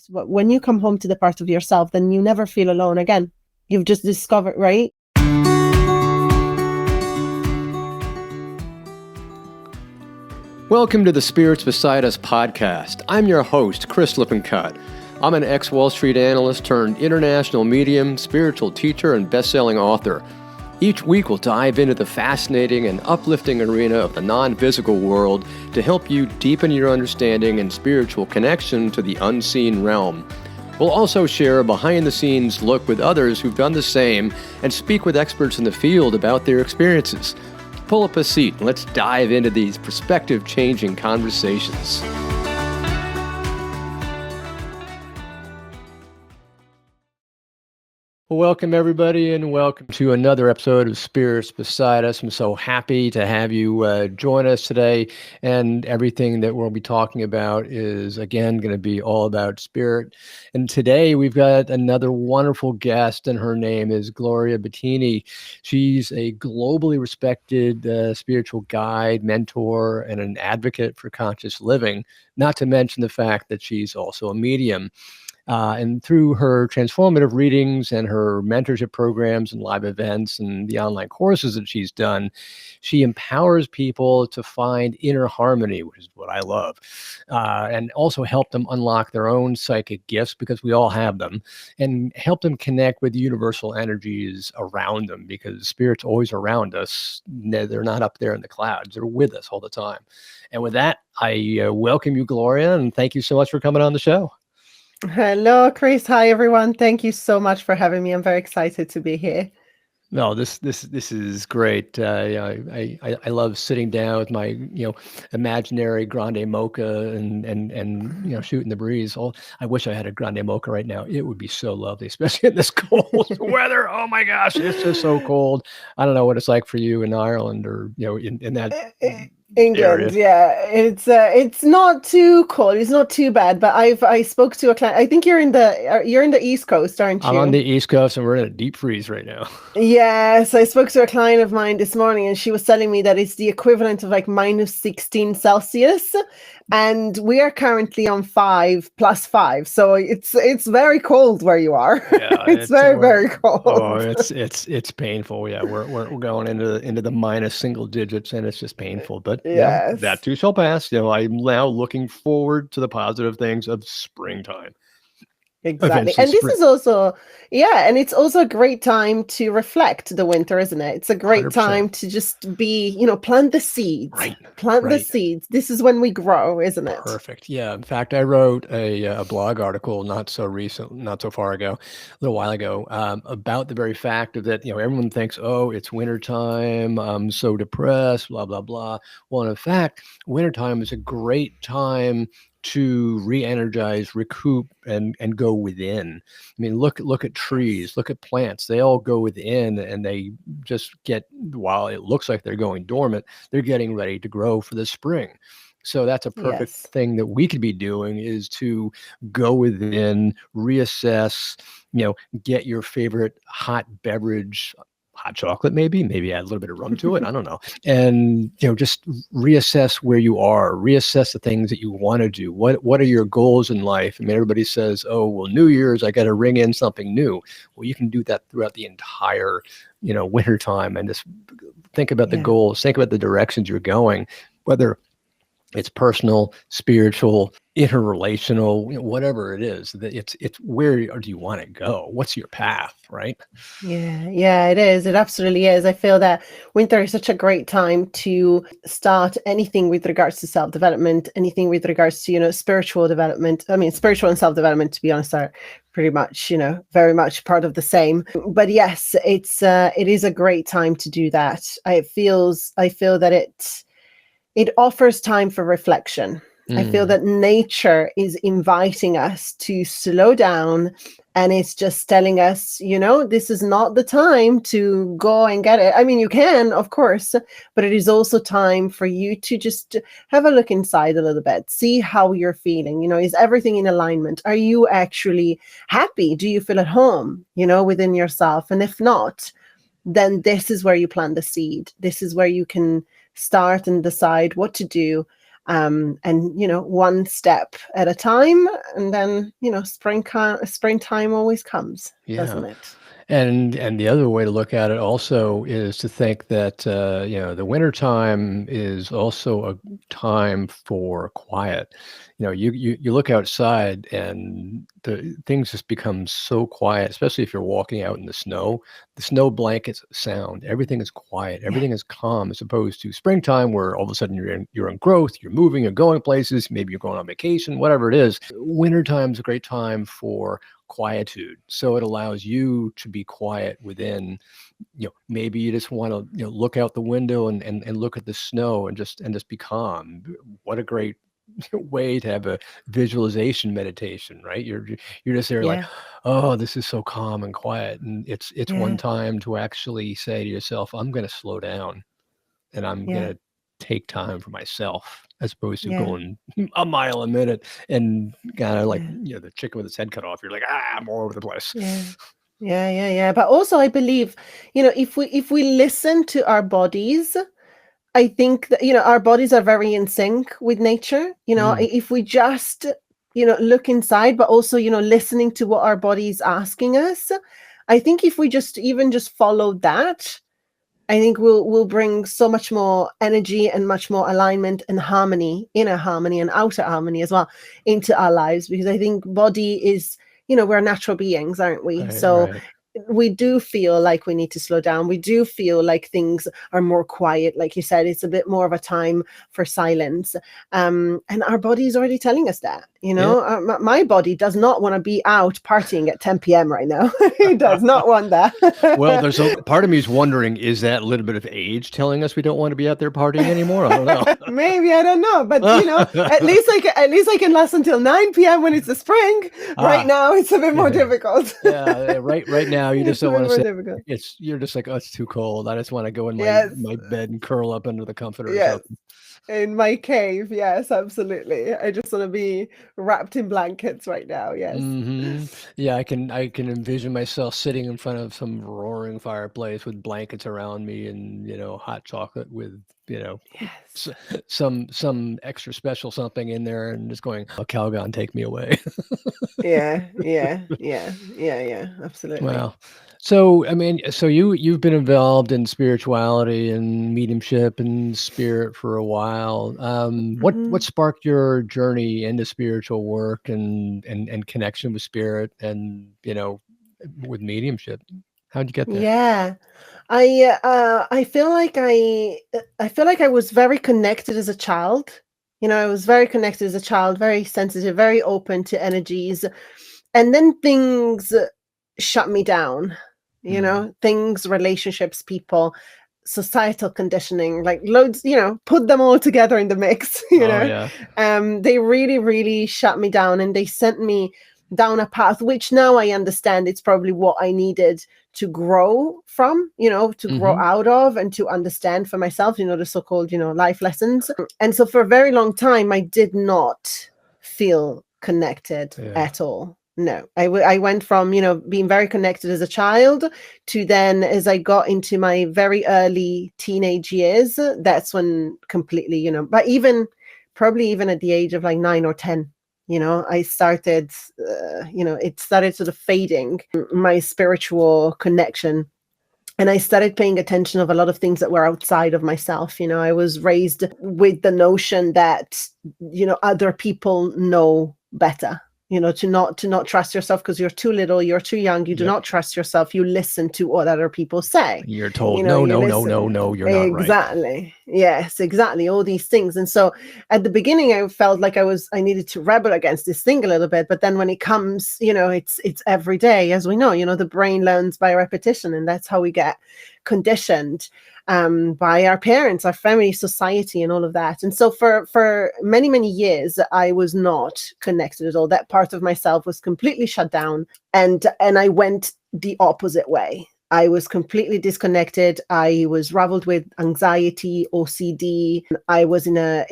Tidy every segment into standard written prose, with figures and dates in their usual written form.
But when you come home to the part of yourself, then you never feel alone again. You've just discovered, right? Welcome to the Spirits Beside Us podcast. I'm your host, Chris Lippincott. I'm an ex-Wall Street analyst turned international medium, spiritual teacher, and best-selling author. Each week we'll dive into the fascinating and uplifting arena of the non-physical world to help you deepen your understanding and spiritual connection to the unseen realm. We'll also share a behind-the-scenes look with others who've done the same and speak with experts in the field about their experiences. Pull up a seat and let's dive into these perspective-changing conversations. Welcome, everybody, and welcome to another episode of Spirits Beside Us. I'm so happy to have you join us today, and everything that we'll be talking about is, again, going to be all about spirit. And today we've got another wonderful guest, and her name is Gloria Battini. She's a globally respected spiritual guide, mentor, and an advocate for conscious living, not to mention the fact that she's also a medium. And through her transformative readings and her mentorship programs and live events and the online courses that she's done, she empowers people to find inner harmony, which is what I love, and also help them unlock their own psychic gifts, because we all have them, and help them connect with universal energies around them, because spirit's always around us. They're not up there in the clouds. They're with us all the time. And with that, I welcome you, Gloria, and thank you so much for coming on the show. Hello, Chris. Hi, everyone. Thank you so much for having me. I'm very excited to be here. No, this is great. I love sitting down with my imaginary grande mocha and shooting the breeze. I wish I had a grande mocha right now. It would be so lovely, especially in this cold weather. Oh my gosh, it's just so cold. I don't know what it's like for you in Ireland or in that England, area. Yeah, it's not too cold. It's not too bad. But I spoke to a client. I think you're in the East Coast, aren't you? I'm on the East Coast, and we're in a deep freeze right now. Yes, I spoke to a client of mine this morning, and she was telling me that it's the equivalent of like minus 16 Celsius, and we are currently on 5+5. So it's very cold where you are. Yeah, it's very cold. Oh, it's painful. Yeah, we're going into the minus single digits, and it's just painful. But yes, that too shall pass. I'm now looking forward to the positive things of springtime. Exactly. And this is also, and it's also a great time to reflect the winter, isn't it? It's a great 100%. Time to just be, plant the seeds. Right. Plant the seeds. This is when we grow, isn't it? Perfect. Yeah. In fact, I wrote a blog article not so far ago, a little while ago, about the very fact of that, everyone thinks, oh, it's wintertime, I'm so depressed, blah, blah, blah. Well, in fact, wintertime is a great time to re-energize, recoup, and go within. I mean, look at trees, look at plants. They all go within, and they just get, while it looks like they're going dormant, they're getting ready to grow for the spring. So that's a perfect thing that we could be doing, is to go within, reassess, get your favorite hot beverage, hot chocolate, maybe add a little bit of rum to it. I don't know. And, just reassess where you are, reassess the things that you want to do. What are your goals in life? I mean, everybody says, oh, well, New Year's, I got to ring in something new. Well, you can do that throughout the entire, winter time, and just think about the goals, think about the directions you're going, whether it's personal, spiritual, interrelational, whatever it is. It's where do you want to go? What's your path, right? Yeah, it is. It absolutely is. I feel that winter is such a great time to start anything with regards to self-development, anything with regards to, spiritual development. I mean, spiritual and self-development, to be honest, are pretty much, very much part of the same. But yes, it is a great time to do that. I feel that it offers time for reflection. I feel that nature is inviting us to slow down, and it's just telling us, this is not the time to go and get it. I mean, you can, of course, but it is also time for you to just have a look inside a little bit, see how you're feeling. Is everything in alignment? Are you actually happy? Do you feel at home, within yourself? And if not, then this is where you plant the seed. This is where you can start and decide what to do. And one step at a time, and then springtime always comes, doesn't it? And the other way to look at it also is to think that the winter time is also a time for quiet. You look outside and the things just become so quiet, especially if you're walking out in the snow. The snow blankets sound. Everything is quiet. Everything is calm, as opposed to springtime, where all of a sudden you're in growth, you're moving, you're going places, maybe you're going on vacation, whatever it is. Wintertime is a great time for quietude. So it allows you to be quiet within. Maybe you just want to look out the window and look at the snow and just be calm. What a great way to have a visualization meditation, right? You're just there like, Yeah, oh, this is so calm and quiet. And it's one yeah, time to actually say to yourself, I'm going to slow down and I'm going yeah, to take time for myself, as opposed to yeah, going a mile a minute and kind of like, yeah, the chicken with its head cut off. You're like, I'm all over the place. yeah. Yeah. But also, I believe, if we listen to our bodies, I think that, our bodies are very in sync with nature. Mm, If we just, look inside, but also, listening to what our body is asking us, I think if we just follow that, I think we'll bring so much more energy and much more alignment and harmony, inner harmony and outer harmony as well, into our lives. Because I think body is, we're natural beings, aren't we? right, So right. we do feel like we need to slow down. We do feel like things are more quiet. Like you said, it's a bit more of a time for silence. And our body is already telling us that, Yeah. my body does not want to be out partying at 10 p.m. right now. It does not want that. Well, there's a part of me is wondering, is that a little bit of age telling us we don't want to be out there partying anymore? I don't know. Maybe, I don't know, but at least I can last until 9 p.m. when it's the spring. Right Ah, now, it's a bit more yeah. difficult. Yeah, right now you just It's a don't bit want to more say difficult. you're just like, oh, it's too cold. I just want to go in Yes, my bed and curl up under the comforter or yes. something. In my cave, yes, absolutely. I just want to be wrapped in blankets right now. Yes. Yeah, I can envision myself sitting in front of some roaring fireplace with blankets around me and, hot chocolate with, Yes. s- some extra special something in there and just going, oh, Calgon, take me away. Yeah. Absolutely. Wow. So, I mean, so you've been involved in spirituality and mediumship and spirit for a while. What Mhm. sparked your journey into spiritual work and connection with spirit and with mediumship? How'd you get there? Yeah. I feel like I was very connected as a child. I was very connected as a child, very sensitive, very open to energies. And then things shut me down. Mm. Things, relationships, people, societal conditioning, like loads, put them all together in the mix, Oh yeah. They really, really shut me down, and they sent me down a path which now I understand it's probably what I needed to grow from, to grow Mm-hmm. out of and to understand for myself, the so-called, life lessons. And so for a very long time, I did not feel connected Yeah. at all. No, I went from, being very connected as a child to then as I got into my very early teenage years, that's when completely, but probably even at the age of like 9 or 10, I started, it started sort of fading my spiritual connection. And I started paying attention of a lot of things that were outside of myself. I was raised with the notion that, other people know better, to not trust yourself because you're too little, you're too young, you do Yep. not trust yourself. You listen to what other people say. You're told, no, You no, no, listen. no, no, you're not right. Exactly. Yes, exactly. All these things. And so at the beginning, I felt like I needed to rebel against this thing a little bit. But then when it comes, it's every day, as we know, the brain learns by repetition, and that's how we get conditioned by our parents, our family, society, and all of that. And so for many, many years, I was not connected at all. That part of myself was completely shut down, and I went the opposite way. I was completely disconnected. I was raveled with anxiety, OCD. I was in a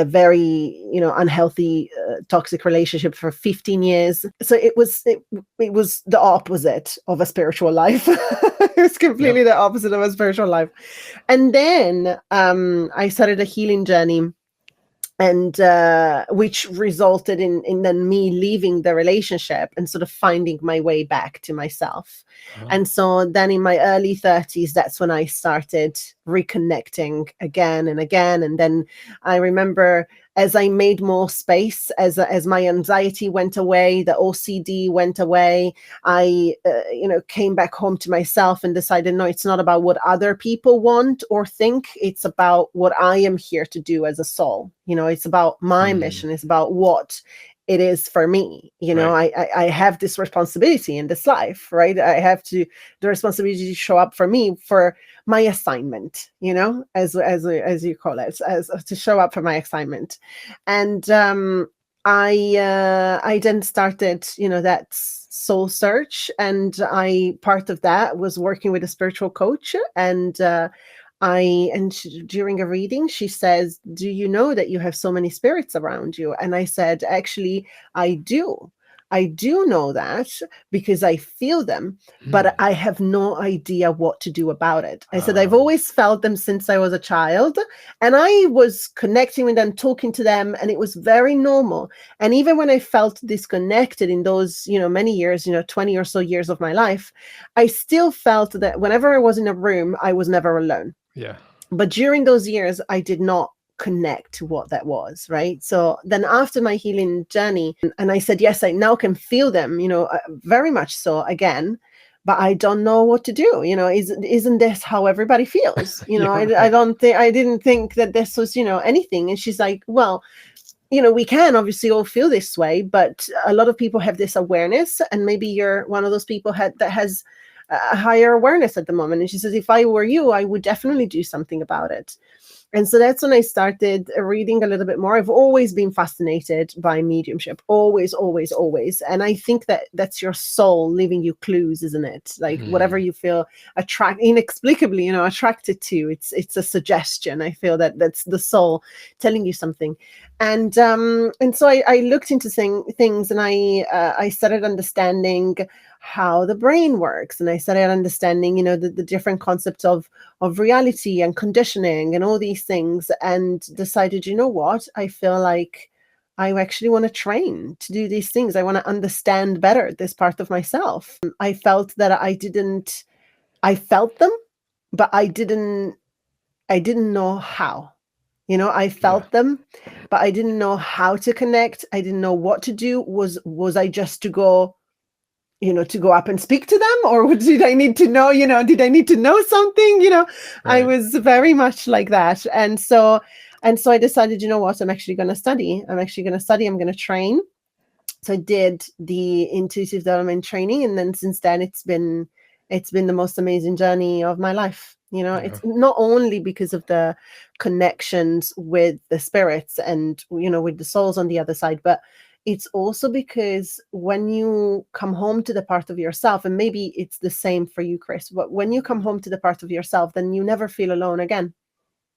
very unhealthy, toxic relationship for 15 years. So it was the opposite of a spiritual life. It was Yep. completely the opposite of a spiritual life. And then I started a healing journey and which resulted in then me leaving the relationship and sort of finding my way back to myself. And so then in my early 30s, that's when I started reconnecting again and again. And then I remember, as I made more space, as my anxiety went away, the OCD went away, I came back home to myself and decided, no, it's not about what other people want or think. It's about what I am here to do as a soul. It's about my mission. It's about what it is for me. Right. I have this responsibility in this life, right? I have the responsibility to show up for me, for my assignment, as you call it, as to show up for my assignment. And I then started, that soul search, and part of that was working with a spiritual coach. And during a reading, she says, do you know that you have so many spirits around you? And I said, actually, I do. I do know that because I feel them, but I have no idea what to do about it. I said, I've always felt them since I was a child, and I was connecting with them, talking to them, and it was very normal. And even when I felt disconnected in those, many years, 20 or so years of my life, I still felt that whenever I was in a room, I was never alone. Yeah. But during those years, I did not connect to what that was, right? So then after my healing journey, and I said, yes, I now can feel them, very much so again, but I don't know what to do. Isn't this how everybody feels? I didn't think that this was, anything. And she's like, well, we can obviously all feel this way, but a lot of people have this awareness, and maybe you're one of those people that has a higher awareness at the moment. And she says, if I were you, I would definitely do something about it. And so that's when I started reading a little bit more. I've always been fascinated by mediumship, always, always, always. And I think that that's your soul leaving you clues, isn't it? Like whatever you feel inexplicably, attracted to, it's a suggestion. I feel that that's the soul telling you something. And so I looked into things, and I started understanding how the brain works, and I started understanding, the different concepts of reality and conditioning and all these things, and decided, what, I feel like I actually want to train to do these things. I want to understand better this part of myself. I felt that I felt them, but I didn't know how. I felt them, but I didn't know how to connect. I didn't know what to do. Was I just to go, to go up and speak to them, or did I need to know, did I need to know something? Right. I was very much like that. And so I decided, what, I'm actually going to study. I'm going to train. So I did the intuitive development training. And then since then, it's been the most amazing journey of my life. It's not only because of the connections with the spirits and, with the souls on the other side, but it's also because when you come home to the part of yourself, and maybe it's the same for you, Chris, but when you come home to the part of yourself, then you never feel alone again.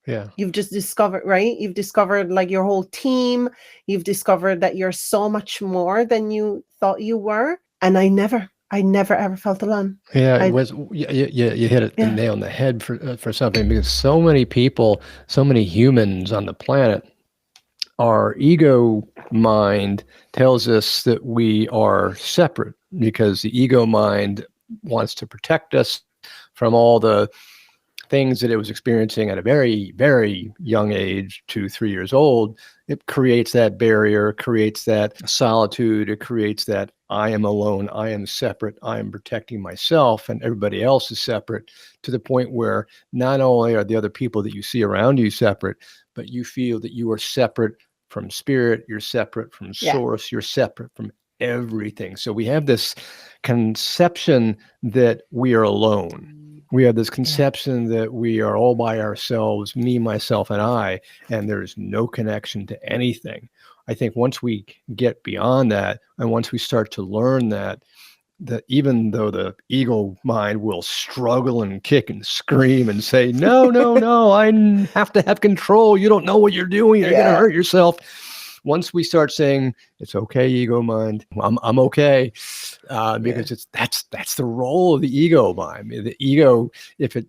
Yeah. You've just discovered, right? You've discovered like your whole team. You've discovered that you're so much more than you thought you were. And I never ever felt alone. Yeah, it was. You hit the nail on the head for something, because so many people, so many humans on the planet, our ego mind tells us that we are separate, because the ego mind wants to protect us from all the things that it was experiencing at a very, very young age, 2, 3 years old. It creates that barrier, creates that solitude, it creates that I am alone, I am separate, I am protecting myself, and everybody else is separate, to the point where not only are the other people that you see around you separate, but you feel that you are separate from spirit, you're separate from source, you're separate from everything. So we have this conception that we are alone. We have this conception that we are all by ourselves, me, myself, and I, and there's no connection to anything. I think once we get beyond that, and once we start to learn that even though the ego mind will struggle and kick and scream and say, no, I have to have control. You don't know what you're doing. You're going to hurt yourself. Once we start saying, it's okay, ego mind, I'm okay, Yeah. because that's the role of the ego mind. The ego, if it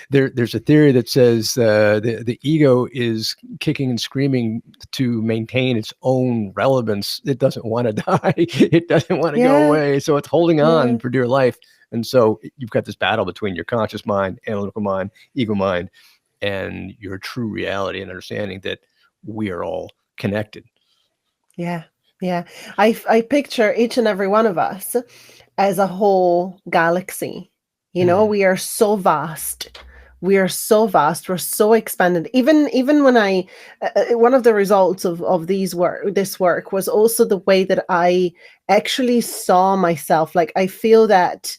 there's a theory that says the ego is kicking and screaming to maintain its own relevance. It doesn't want to die. It doesn't want to go Yeah. away. So it's holding Yeah. on for dear life. And so you've got this battle between your conscious mind, analytical mind, ego mind, and your true reality and understanding that we are all connected. Yeah. Yeah. I picture each and every one of us as a whole galaxy. Mm. We are so vast. We are so vast. We're so expanded. Even when one of the results of this work was also the way that I actually saw myself. Like I feel that,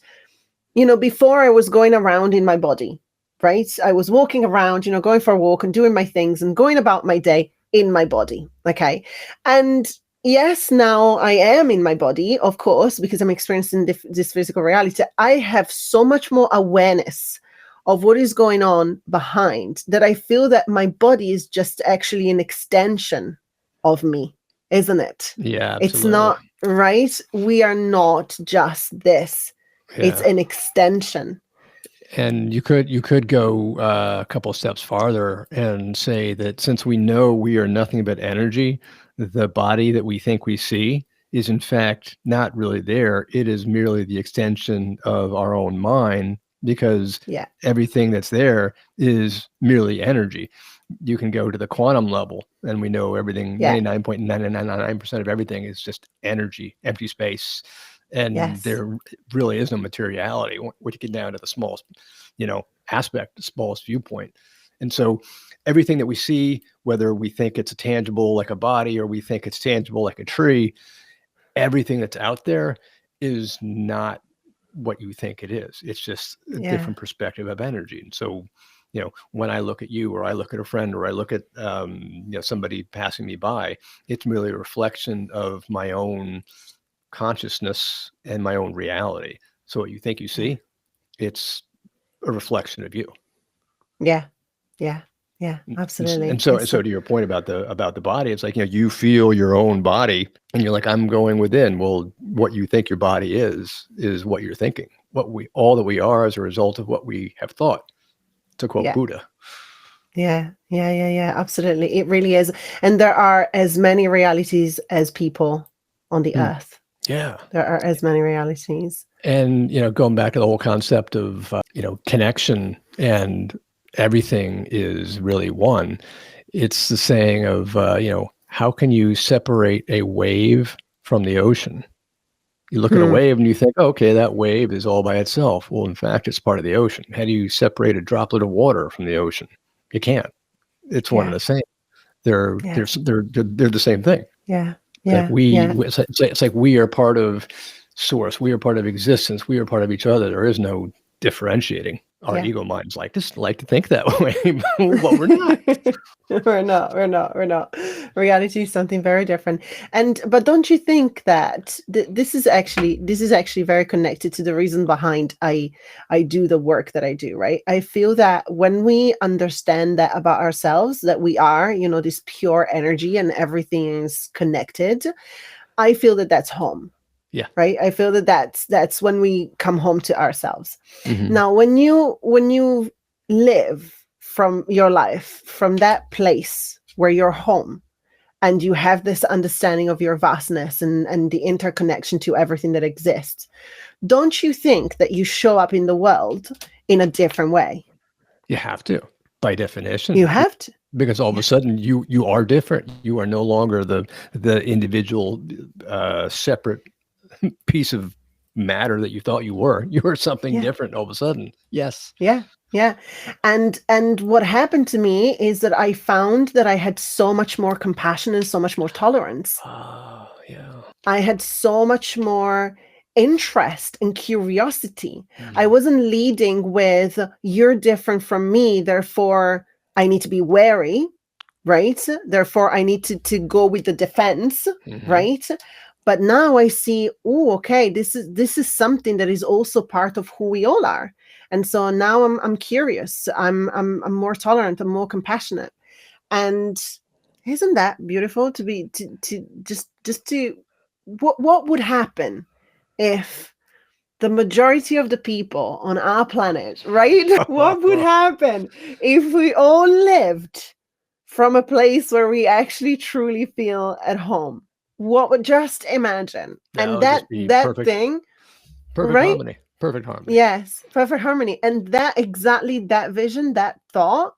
before I was going around in my body, right? I was walking around, going for a walk and doing my things and going about my day in my body. Okay. And yes, now I am in my body, of course, because I'm experiencing this physical reality. I have so much more awareness of what is going on behind that I feel that my body is just actually an extension of me, isn't it? Yeah, It's absolutely. not, right? We are not just this. It's Yeah. an extension. And you could go a couple of steps farther and say that since we know we are nothing but energy, the body that we think we see is in fact not really there. It is merely the extension of our own mind because Yeah. everything that's there is merely energy. You can go to the quantum level and we know everything, Yeah. 99.999% of everything is just energy, empty space. And Yes. there really is no materiality when you get down to the smallest, aspect, the smallest viewpoint. And so everything that we see, whether we think it's a tangible like a body or we think it's tangible like a tree, everything that's out there is not what you think it is. It's just a Yeah. different perspective of energy. And so, when I look at you or I look at a friend or I look at, somebody passing me by, it's merely a reflection of my own consciousness and my own reality. So what you think you Yeah. see, it's a reflection of you. Yeah. Yeah. Yeah. And Absolutely. so to your point about the body, it's like, you feel your own body and you're like, I'm going within. Well, what you think your body is what you're thinking. All that we are is a result of what we have thought, to quote Yeah. Buddha. Yeah. Yeah. Yeah. Yeah. Absolutely. It really is. And there are as many realities as people on the Mm. earth. Yeah. There are as many realities. And, going back to the whole concept of, connection and everything is really one. It's the saying of, how can you separate a wave from the ocean? You look at a Hmm. wave and you think, oh, okay, that wave is all by itself. Well, in fact, it's part of the ocean. How do you separate a droplet of water from the ocean? You can't. It's one Yeah. and the same. They're Yeah. they're they're the same thing. Yeah. It's like Yeah. Yeah. it's like we are part of source. We are part of existence. We are part of each other. There is no differentiating. Our Yeah. ego minds like to think that way, but we're not. We're not. Reality is something very different. But don't you think that this is actually very connected to the reason behind I do the work that I do, right? I feel that when we understand that about ourselves, that we are, this pure energy and everything is connected, I feel that that's home. Yeah. Right? I feel that that's when we come home to ourselves. Mm-hmm. Now, when you live from your life from that place where you're home and you have this understanding of your vastness and the interconnection to everything that exists, don't you think that you show up in the world in a different way? You have to, by definition, You have to. because all of Yeah. a sudden you are different. You are no longer the individual, separate piece of matter that you thought you were. You were something Yeah. different all of a sudden. Yes. Yeah. Yeah. And what happened to me is that I found that I had so much more compassion and so much more tolerance. Oh, yeah. I had so much more interest and curiosity. I Mm. wasn't leading with, you're different from me, therefore I need to be wary, right? Therefore I need to go with the defense, Mhm. right? But now I see, oh, okay, this is something that is also part of who we all are. And so now I'm curious. I'm more tolerant, I'm more compassionate. And isn't that beautiful to be to just to what would happen if the majority of the people on our planet, right? What would happen if we all lived from a place where we actually truly feel at home? What would, just imagine. That And would just be that thing, perfect right? harmony. Perfect harmony. Yes, perfect harmony. And that, exactly that vision, that thought,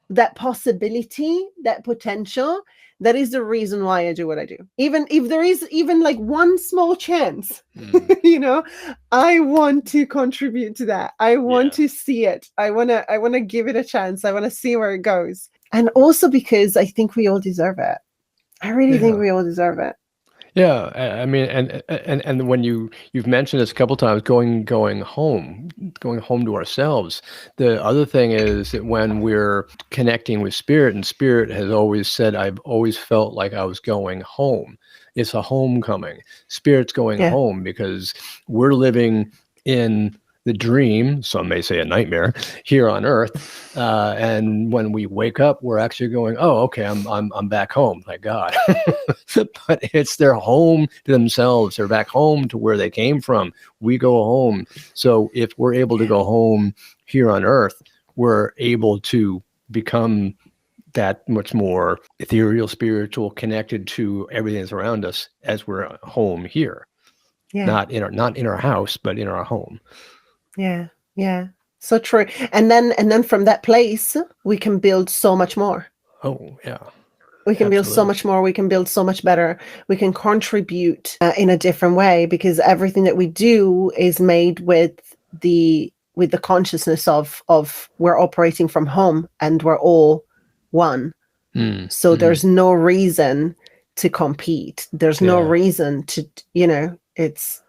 that possibility, that potential, that is the reason why I do what I do. Even if there is even like one small chance, I want to contribute to that. I want to see it. I want to give it a chance. I want to see where it goes. And also because I think we all deserve it. I really think we all deserve it. Yeah, I mean, and when you've mentioned this a couple times, going home to ourselves. The other thing is that when we're connecting with spirit, and spirit has always said, I've always felt like I was going home. It's a homecoming. Spirit's going home because we're living in the dream, some may say a nightmare, here on Earth, and when we wake up, we're actually going, "Oh, okay, I'm back home, thank God." But it's their home to themselves. They're back home to where they came from. We go home. So if we're able to go home here on Earth, we're able to become that much more ethereal, spiritual, connected to everything that's around us as we're home here. Not in our house, but in our home. Yeah. So true. And then from that place, we can build so much more. Oh, yeah. We can build so much more. We can build so much better. We can contribute in a different way, because everything that we do is made with the consciousness of we're operating from home and we're all one. So there's no reason to compete. There's no reason to, it's,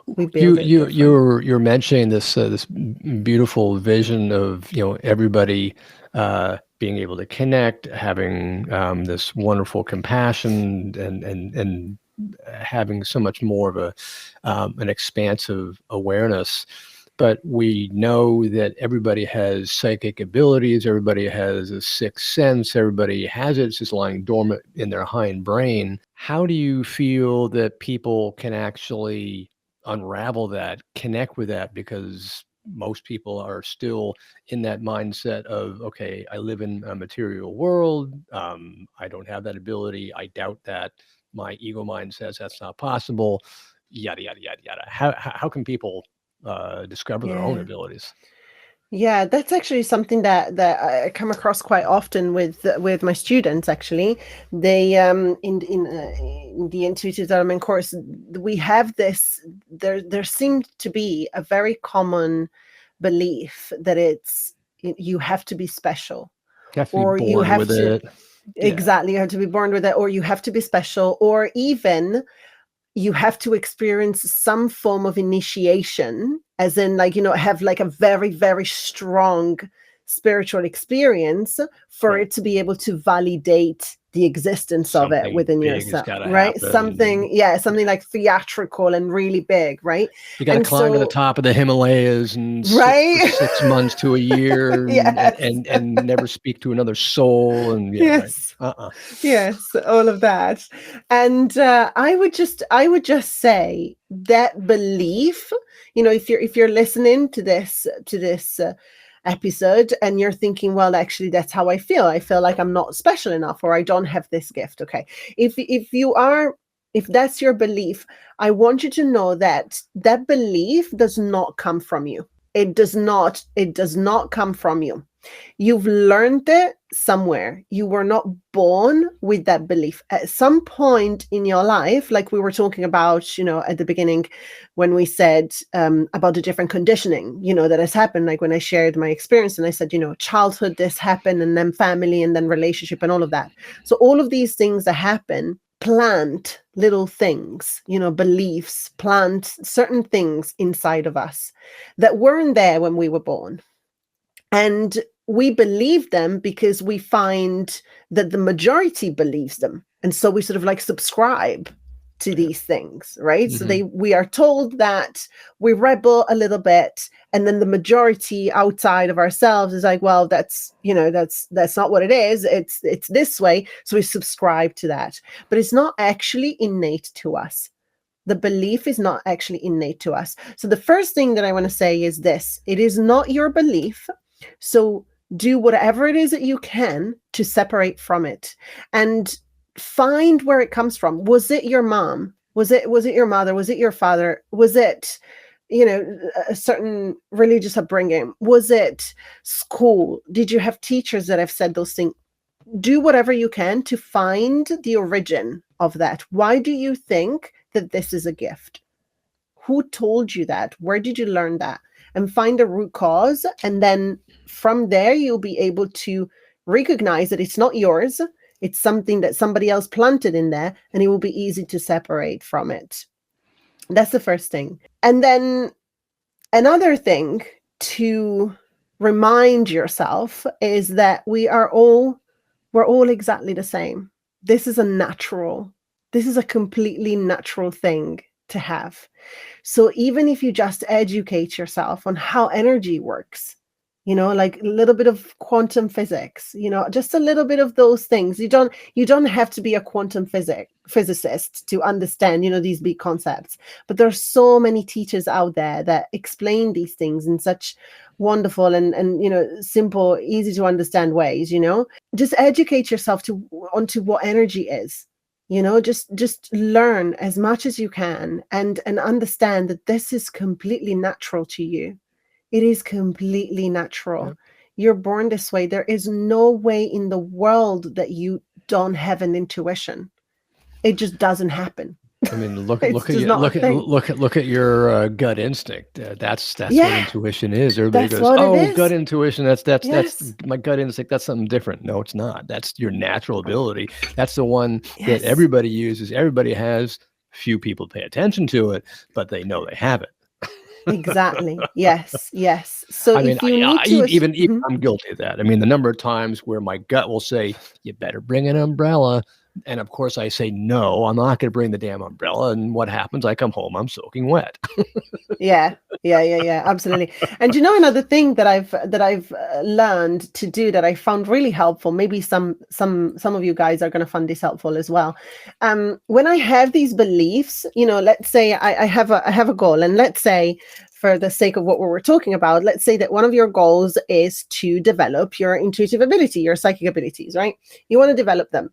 we build it different. You're mentioning this this beautiful vision of everybody being able to connect, having this wonderful compassion, and having so much more of an expansive awareness. But we know that everybody has psychic abilities. Everybody has a sixth sense. Everybody has it. It's just lying dormant in their hind brain. How do you feel that people can actually unravel that, connect with that? Because most people are still in that mindset of, okay, I live in a material world. I don't have that ability. I doubt that. My ego mind says that's not possible. Yada, yada, yada, yada. How can people discover their own abilities? Yeah, that's actually something that I come across quite often with my students. Actually, they in the intuitive development course, we have this. There seemed to be a very common belief that you have to be special, You have to be born with it. Exactly, you have to be born with it, or you have to be special, or even you have to experience some form of initiation, as in have like a very, very strong spiritual experience for it to be able to validate the existence of it within yourself, right? Something like theatrical and really big, right? You got to climb to the top of the Himalayas and sit for 6 months to a year and never speak to another soul. And yes, all of that. And I would just say that belief, if you're listening to this episode and you're thinking, well, actually that's how I feel like I'm not special enough, or I don't have this gift. Okay, if that's your belief, I want you to know that belief does not come from you. It does not come from you. You've learned it somewhere. You were not born with that belief. At some point in your life, like we were talking about, at the beginning, when we said about the different conditioning, that has happened, like when I shared my experience and I said, childhood, this happened, and then family, and then relationship, and all of that. So all of these things that happen plant little things, beliefs, plant certain things inside of us that weren't there when we were born. And we believe them because we find that the majority believes them. And so we sort of like subscribe to these things, right? So we are told that we rebel a little bit, and then the majority outside of ourselves is like, well, that's not what it is. It's this way. So we subscribe to that. But it's not actually innate to us. The belief is not actually innate to us. So the first thing that I want to say is this: it is not your belief. So do whatever it is that you can to separate from it and find where it comes from. Was it your mom? Was it your mother? Was it your father? Was it, a certain religious upbringing? Was it school? Did you have teachers that have said those things? Do whatever you can to find the origin of that. Why do you think that this is a gift? Who told you that? Where did you learn that? And find the root cause. And then from there, you'll be able to recognize that it's not yours. It's something that somebody else planted in there, and it will be easy to separate from it. That's the first thing. And then another thing to remind yourself is that we're all exactly the same. This is a completely natural thing to have. So even if you just educate yourself on how energy works, like a little bit of quantum physics, just a little bit of those things. You don't have to be a quantum physicist to understand, these big concepts. But there's so many teachers out there that explain these things in such wonderful and simple, easy to understand ways. Just educate yourself onto what energy is. Just learn as much as you can and understand that this is completely natural to you. It is completely natural. Yep. You're born this way. There is no way in the world that you don't have an intuition. It just doesn't happen. I mean, look at your gut instinct. That's what intuition is. Everybody goes, gut intuition. That's my gut instinct. That's something different. No, it's not. That's your natural ability. That's the one that everybody uses. Everybody has. Few people pay attention to it, but they know they have it. Exactly. Yes. So I'm guilty of that. I mean, the number of times where my gut will say, "You better bring an umbrella," and of course I say, "No, I'm not going to bring the damn umbrella." And what happens? I come home, I'm soaking wet. Yeah. Absolutely. And another thing that I've learned to do that I found really helpful. Maybe some of you guys are going to find this helpful as well. When I have these beliefs, let's say I have a goal, and let's say, for the sake of what we were talking about, let's say that one of your goals is to develop your intuitive ability, your psychic abilities, right? You want to develop them.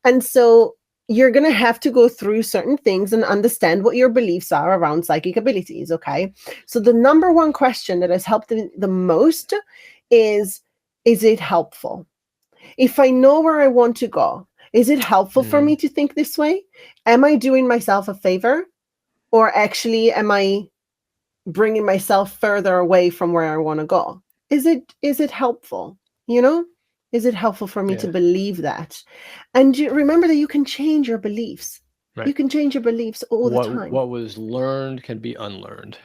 And so you're going to have to go through certain things and understand what your beliefs are around psychic abilities, okay? So the number one question that has helped the most is it helpful? If I know where I want to go, is it helpful for me to think this way? Am I doing myself a favor? Or actually, am I bringing myself further away from where I want to go? Is it helpful? Is it helpful for me to believe that? And remember that you can change your beliefs. Right. You can change your beliefs all the time. What was learned can be unlearned.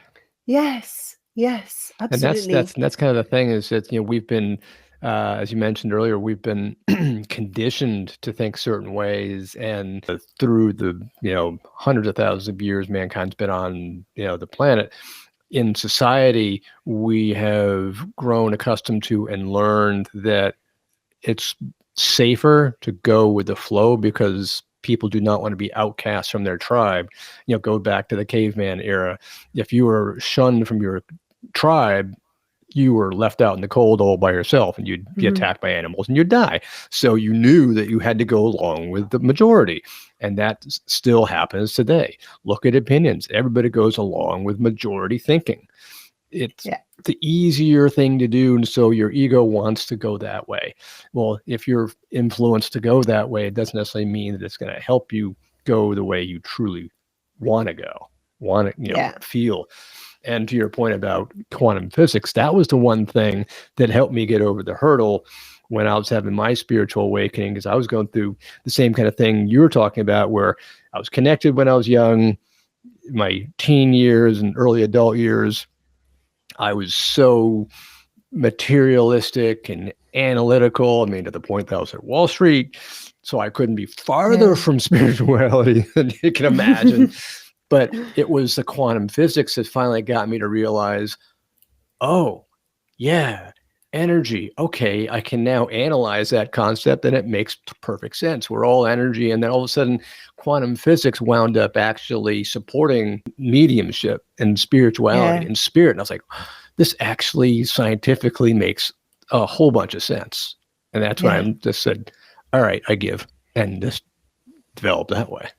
Yes, absolutely. And that's kind of the thing, is that we've been, as you mentioned earlier, we've been conditioned to think certain ways, and through the hundreds of thousands of years mankind's been on the planet. In society, we have grown accustomed to and learned that it's safer to go with the flow because people do not want to be outcast from their tribe. Go back to the caveman era. If you were shunned from your tribe, you were left out in the cold all by yourself, and you'd be attacked by animals and you'd die. So you knew that you had to go along with the majority. And that still happens today. Look at opinions. Everybody goes along with majority thinking. It's the easier thing to do. And so your ego wants to go that way. Well, if you're influenced to go that way, it doesn't necessarily mean that it's going to help you go the way you truly want to go, feel. And to your point about quantum physics, that was the one thing that helped me get over the hurdle when I was having my spiritual awakening, because I was going through the same kind of thing you were talking about, where I was connected when I was young, my teen years and early adult years. I was so materialistic and analytical. I mean, to the point that I was at Wall Street, so I couldn't be farther from spirituality than you can imagine. But it was the quantum physics that finally got me to realize, oh, yeah, energy. Okay, I can now analyze that concept and it makes perfect sense. We're all energy. And then all of a sudden, quantum physics wound up actually supporting mediumship and spirituality Yeah. and spirit. And I was like, this actually scientifically makes a whole bunch of sense. And that's when Yeah. I just said, all right, I give. And just developed that way.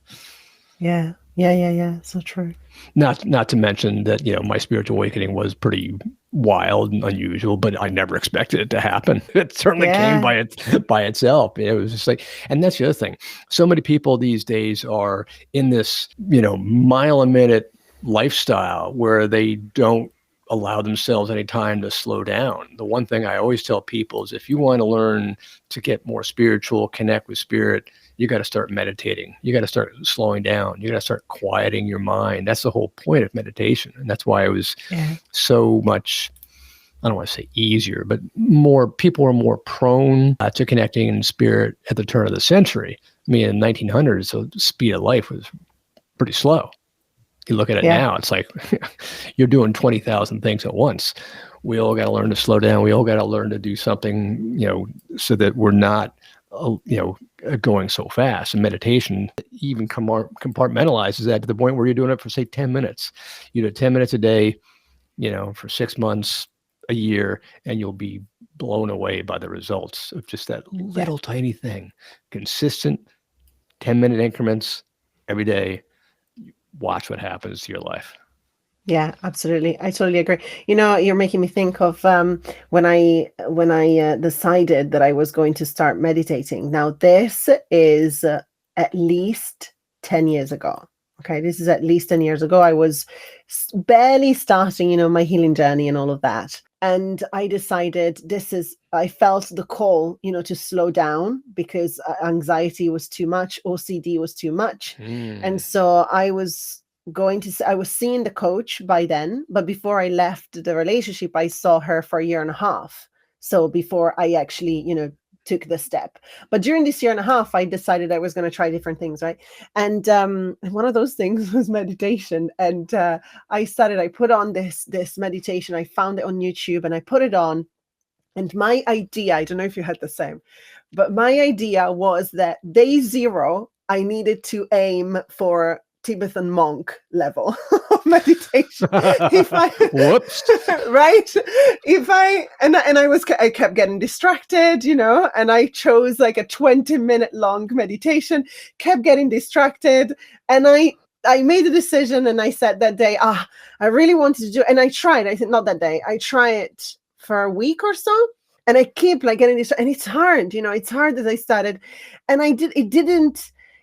Yeah. Yeah. Yeah. Yeah. So true. Not to mention that, my spiritual awakening was pretty wild and unusual, but I never expected it to happen. It certainly came Yeah. by itself. It was just like, and that's the other thing. So many people these days are in this, mile a minute lifestyle where they don't allow themselves any time to slow down. The one thing I always tell people is if you want to learn to get more spiritual, connect with spirit, you got to start meditating. You got to start slowing down. You got to start quieting your mind. That's the whole point of meditation. And that's why it was Yeah. so much, I don't want to say easier, but more people were more prone to connecting in spirit at the turn of the century. I mean, in the 1900s, the speed of life was pretty slow. You look at it Yeah. now, it's like you're doing 20,000 things at once. We all got to learn to slow down. We all got to learn to do something, so that we're not, going so fast. And meditation even compartmentalizes that to the point where you're doing it for, say, 10 minutes. You do 10 minutes a day, for 6 months, a year, and you'll be blown away by the results of just that Yeah. little tiny thing. Consistent 10-minute increments every day. Watch what happens to your life. Yeah, absolutely. I totally agree. You're making me think of when I decided that I was going to start meditating. Now, this is at least 10 years ago. Okay, this is at least 10 years ago. I was barely starting, my healing journey and all of that. And I decided I felt the call, to slow down because anxiety was too much, OCD was too much. And so I was seeing the coach by then, but before I left the relationship, I saw her for a year and a half. So before I actually, took the step. But during this year and a half, I decided I was going to try different things, right? And one of those things was meditation. And I put on this meditation. I found it on YouTube and I put it on. And my idea, I don't know if you had the same, but my idea was that day 0, I needed to aim for Tibetan monk level of meditation. If I Whoops. right, I kept getting distracted, and I chose like a 20-minute long meditation, kept getting distracted, and I made a decision and I said that day, I really wanted to do it. And I tried. I said, not that day. I try it for a week or so. And I keep like getting this, and it's hard, it's hard as I started. And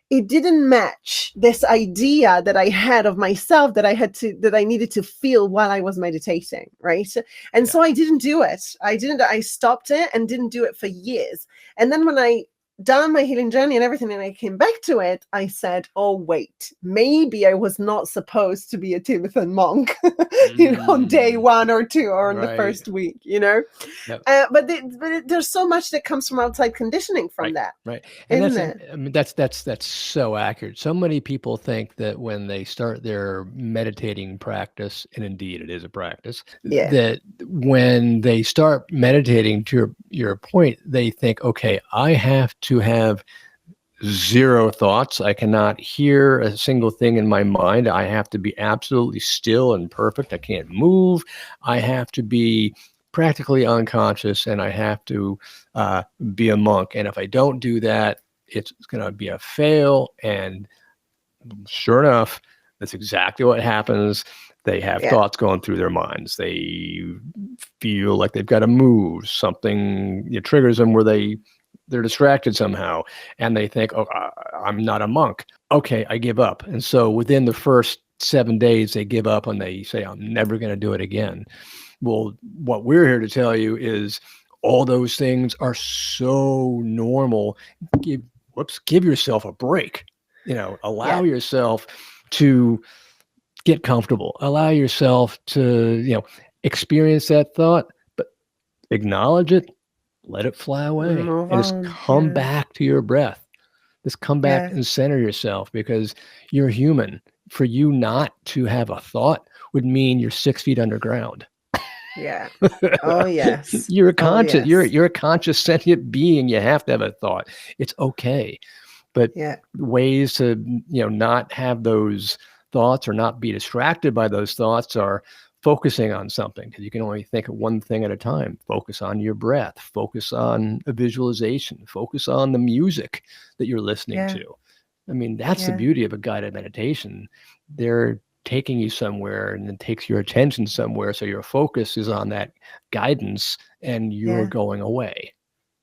it didn't match this idea that I had of myself that I needed to feel while I was meditating. Right. And so I didn't do it. I stopped it and didn't do it for years. And then when I done my healing journey and everything, and I came back to it, I said, oh, wait, maybe I was not supposed to be a Tibetan monk, on day 1 or 2 or in the first week, Yep. But there's so much that comes from outside conditioning from that. Right. And isn't it? I mean, that's so accurate. So many people think that when they start their meditating practice, and indeed it is a practice, Yeah. that when they start meditating, to your point, they think, okay, I have to have 0 thoughts. I cannot hear a single thing in my mind. I have to be absolutely still and perfect. I can't move. I have to be practically unconscious, and I have to be a monk. And if I don't do that, it's going to be a fail. And sure enough, that's exactly what happens. They have thoughts going through their minds. They feel like they've got to move. Something triggers them where they're distracted somehow, and they think, oh, I'm not a monk. Okay, I give up. And so within the first 7 days, they give up and they say, I'm never going to do it again. Well, what we're here to tell you is all those things are so normal. Give yourself a break. Allow yourself to get comfortable. Allow yourself to, experience that thought, but acknowledge it. Let it fly away and just come back to your breath. Just come back and center yourself, because you're human. For you not to have a thought would mean you're 6 feet underground. Yeah. Oh, yes. You're a Oh, conscious, yes. you're a conscious sentient being. You have to have a thought. It's okay. But Yeah. ways to, not have those thoughts or not be distracted by those thoughts are focusing on something, because you can only think of one thing at a time. Focus on your breath, focus on a visualization, focus on the music that you're listening Yeah. to. I mean, that's the Yeah. beauty of a guided meditation. They're taking you somewhere, and it takes your attention somewhere. So your focus is on that guidance and you're Yeah. going away.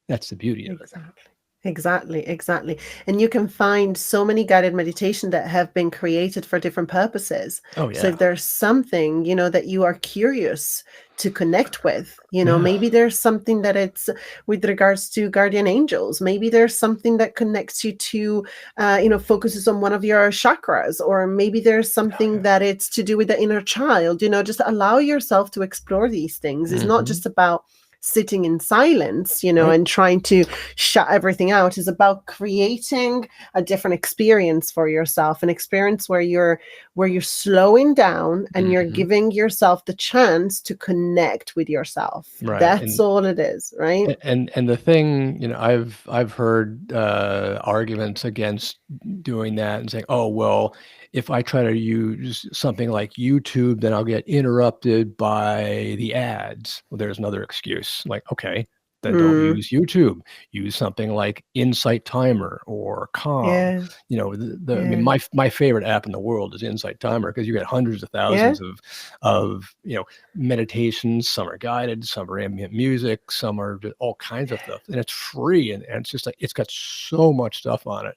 That's the beauty of it. Exactly. Exactly, exactly. And you can find so many guided meditation that have been created for different purposes. Oh, So yeah. if there's something, that you are curious to connect with, Yeah. maybe there's something that it's with regards to guardian angels. Maybe there's something that connects you to, focuses on one of your chakras, or maybe there's Oh, something yeah. that it's to do with the inner child. Just allow yourself to explore these things. It's not Hmm. just about sitting in silence, Right. and trying to shut everything out. Is about creating a different experience for yourself, an experience where you're slowing down and you're Hmm. giving yourself the chance to connect with yourself. Right. That's all it is, right? And the thing, I've heard arguments against doing that and saying, oh, well, if I try to use something like YouTube, then I'll get interrupted by the ads. Well, there's another excuse. Like, okay, then don't Mm, use YouTube. Use something like Insight Timer or Calm. yeah, I mean, yeah, my favorite app in the world is Insight Timer, because you get hundreds of yeah, thousands of meditations. Some are guided, some are ambient music, some are just all kinds of stuff, and it's free, and it's just like, it's got so much stuff on it.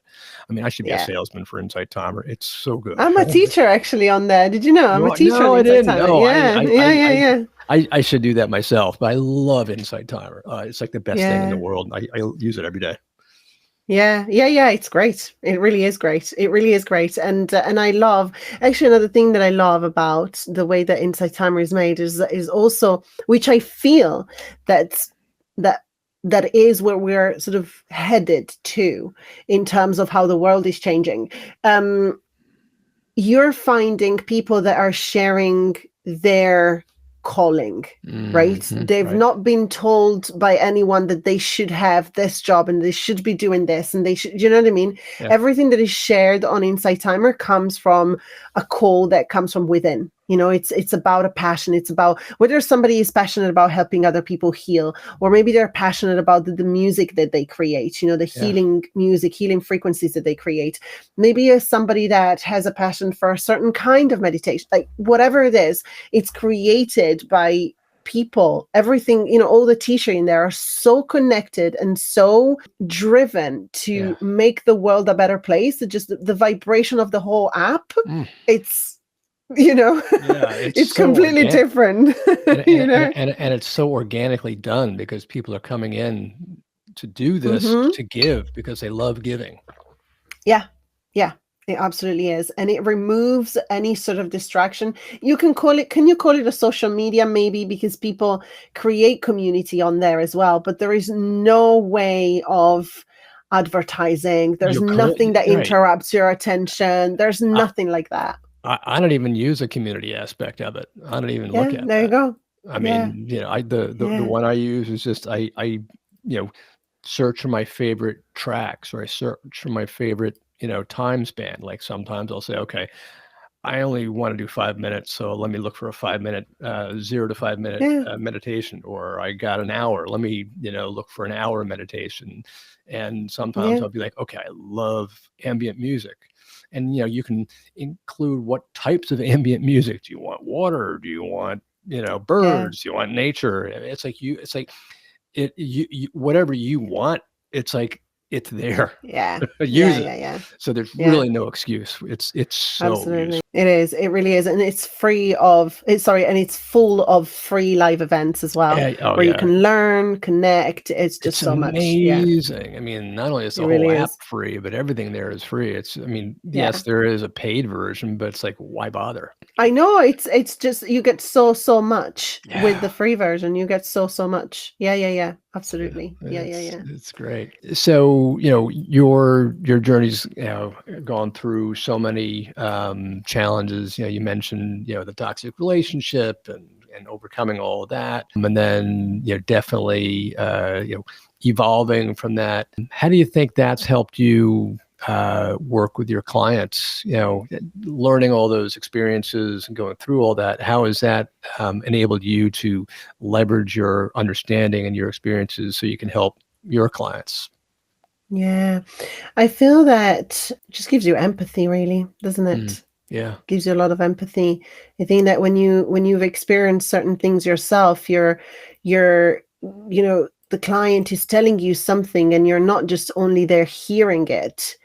I mean, I should be a yeah. salesman for Insight Timer. It's so good. I'm a teacher actually on there. Did you know I'm a teacher No, on I Insight didn't. Timer? No, Yeah, yeah, yeah, yeah, I should do that myself, but I love Insight Timer. It's like the best thing in the yeah. world. I use it every day. Yeah, yeah, yeah. It's great. It really is great. It really is great. And I love, actually, another thing that I love about the way that Insight Timer is made is also, which I feel that's that that is where we're sort of headed to in terms of how the world is changing. Um, you're finding people that are sharing their calling, right? They've Right. not been told by anyone that they should have this job and they should be doing this and they should, you know what I mean? Yeah. Everything that is shared on Insight Timer comes from a call that comes from within. It's about a passion. It's about whether somebody is passionate about helping other people heal, or maybe they're passionate about the music that they create, the Yeah. healing music, healing frequencies that they create. Maybe as somebody that has a passion for a certain kind of meditation, like whatever it is, it's created by people. Everything, all the teachers in there are so connected and so driven Yeah. to make the world a better place. Just the vibration of the whole app, Mm. it's Yeah, it's it's so completely organic. different. And it's so organically done, because people are coming in to do this, Hmm. to give, because they love giving. Yeah, yeah, it absolutely is. And it removes any sort of distraction. Can you call it a social media? Maybe, because people create community on there as well, but there is no way of advertising. There's You're correct. nothing that Right. interrupts your attention. There's I, nothing like that. I don't even use a community aspect of it. I don't even look Yeah, at there you that. go. I Yeah, mean, the yeah, one I use is just, search for my favorite tracks, or I search for my favorite, time span. Like sometimes I'll say, okay, I only want to do 5 minutes, so let me look for a 5 minute, 0 to 5 minute yeah, meditation. Or I got an hour. Let me, look for an hour meditation. And sometimes yeah, I'll be like, okay, I love ambient music. And, you can include what types of ambient music. Do you want water? Do you want, yeah, birds? Do you want nature? It's like you whatever you want, it's like, it's there. yeah, yeah, Use it. yeah, yeah, So there's yeah. really no excuse. It's so Absolutely. useful. It is. It really is. And and it's full of free live events as well, Oh, where you yeah. can learn, connect. It's just It's so much. Yeah, amazing. I mean, not only is it the whole really app is. free, but everything there is free. I mean, Yeah. yes, there is a paid version, but it's like, why bother? I know it's just you get so much with Yeah. the free version. You get so much. Yeah, yeah, yeah. Yeah, Absolutely. Yeah, yeah, yeah. it's great. So, your journey's, gone through so many challenges. You mentioned, the toxic relationship, and and overcoming all of that. And then, definitely, evolving from that. How do you think that's helped you work with your clients, learning all those experiences and going through all that? How has that enabled you to leverage your understanding and your experiences so you can help your clients? Yeah. I feel that just gives you empathy, really, doesn't it? Yeah. Gives you a lot of empathy. I think that when you've experienced certain things yourself, you're the client is telling you something, and you're not just only there hearing it,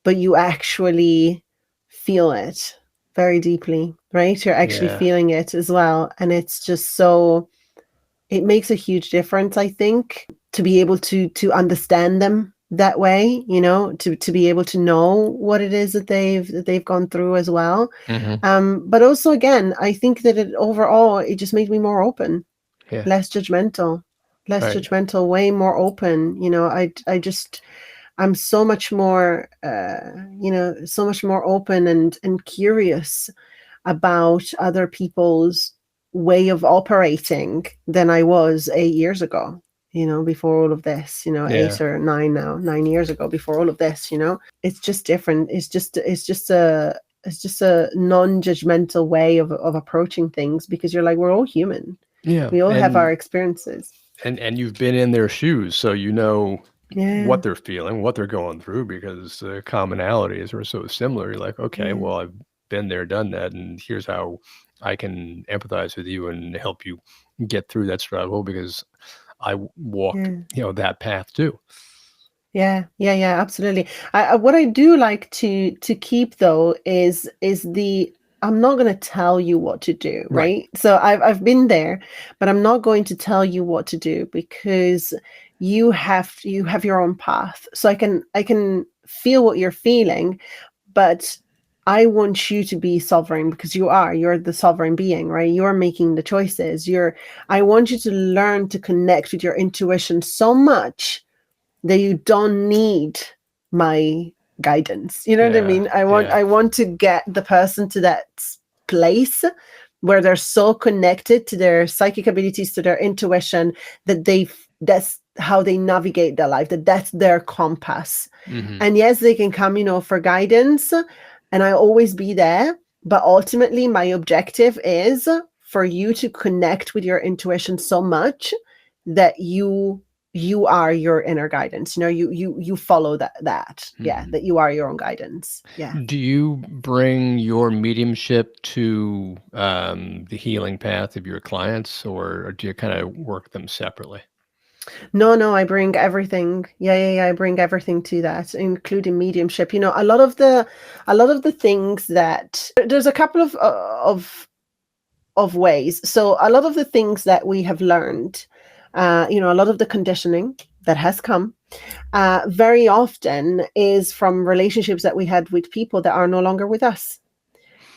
but you actually feel it very deeply, right? You're actually Yeah. feeling it as well. And it's just so, it makes a huge difference, I think, to be able to understand them that way, to be able to know what it is that they've gone through as well. Mm-hmm. But also, again, I think that it just made me more open, Yeah. less judgmental, Right. way more open. I'm so much more, so much more open and curious about other people's way of operating than I was 8 years ago, before all of this, Yeah. 9 years ago, before all of this, it's just different. It's just a non-judgmental way of approaching things, because you're like, we're all human. Yeah. We all have our And experiences. and you've been in their shoes, so you know Yeah. what they're feeling, what they're going through, because the commonalities are so similar. You're like, okay, Yeah. well, I've been there, done that, and here's how I can empathize with you and help you get through that struggle because I walked, Yeah. that path too. Yeah, yeah, yeah, absolutely. What I do like to keep, though, is the I'm not going to tell you what to do, Right. right? So I've been there, but I'm not going to tell you what to do, because you have your own path. So I can feel what you're feeling, but I want you to be sovereign, because you're the sovereign being, right? You're making the choices. I want you to learn to connect with your intuition so much that you don't need my guidance. You know what I Yeah. mean? I want Yeah. I want to get the person to that place where they're so connected to their psychic abilities, to their intuition, that that's how they navigate their life, that's their compass. Hmm. And yes, they can come, for guidance, and I always be there. But ultimately, my objective is for you to connect with your intuition so much that you are your inner guidance. You follow that. Yeah, Hmm. that you are your own guidance. Yeah. Do you bring your mediumship to the healing path of your clients, or do you kind of work them separately? No, I bring everything. Yeah, yeah, yeah. I bring everything to that, including mediumship. A lot of the things that there's a couple of ways. So a lot of the things that we have learned, a lot of the conditioning that has come, very often is from relationships that we had with people that are no longer with us.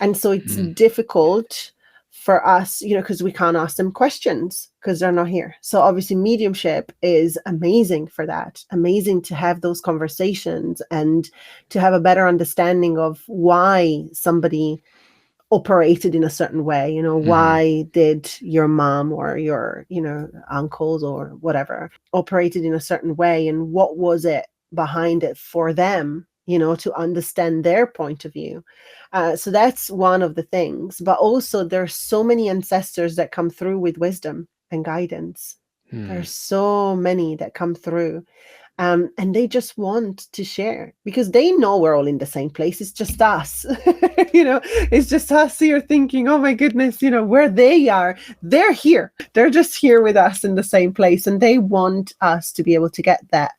And so it's Mm. difficult for us, because we can't ask them questions because they're not here. So obviously mediumship is amazing for that. Amazing to have those conversations and to have a better understanding of why somebody operated in a certain way. Hmm. Why did your mom or your uncles or whatever operated in a certain way, and what was it behind it for them, to understand their point of view. So that's one of the things. But also, there's so many ancestors that come through with wisdom and guidance. Hmm. There's so many that come through, and they just want to share, because they know we're all in the same place. It's just us. It's just us here thinking, oh my goodness, where they are, they're here. They're just here with us in the same place, and they want us to be able to get that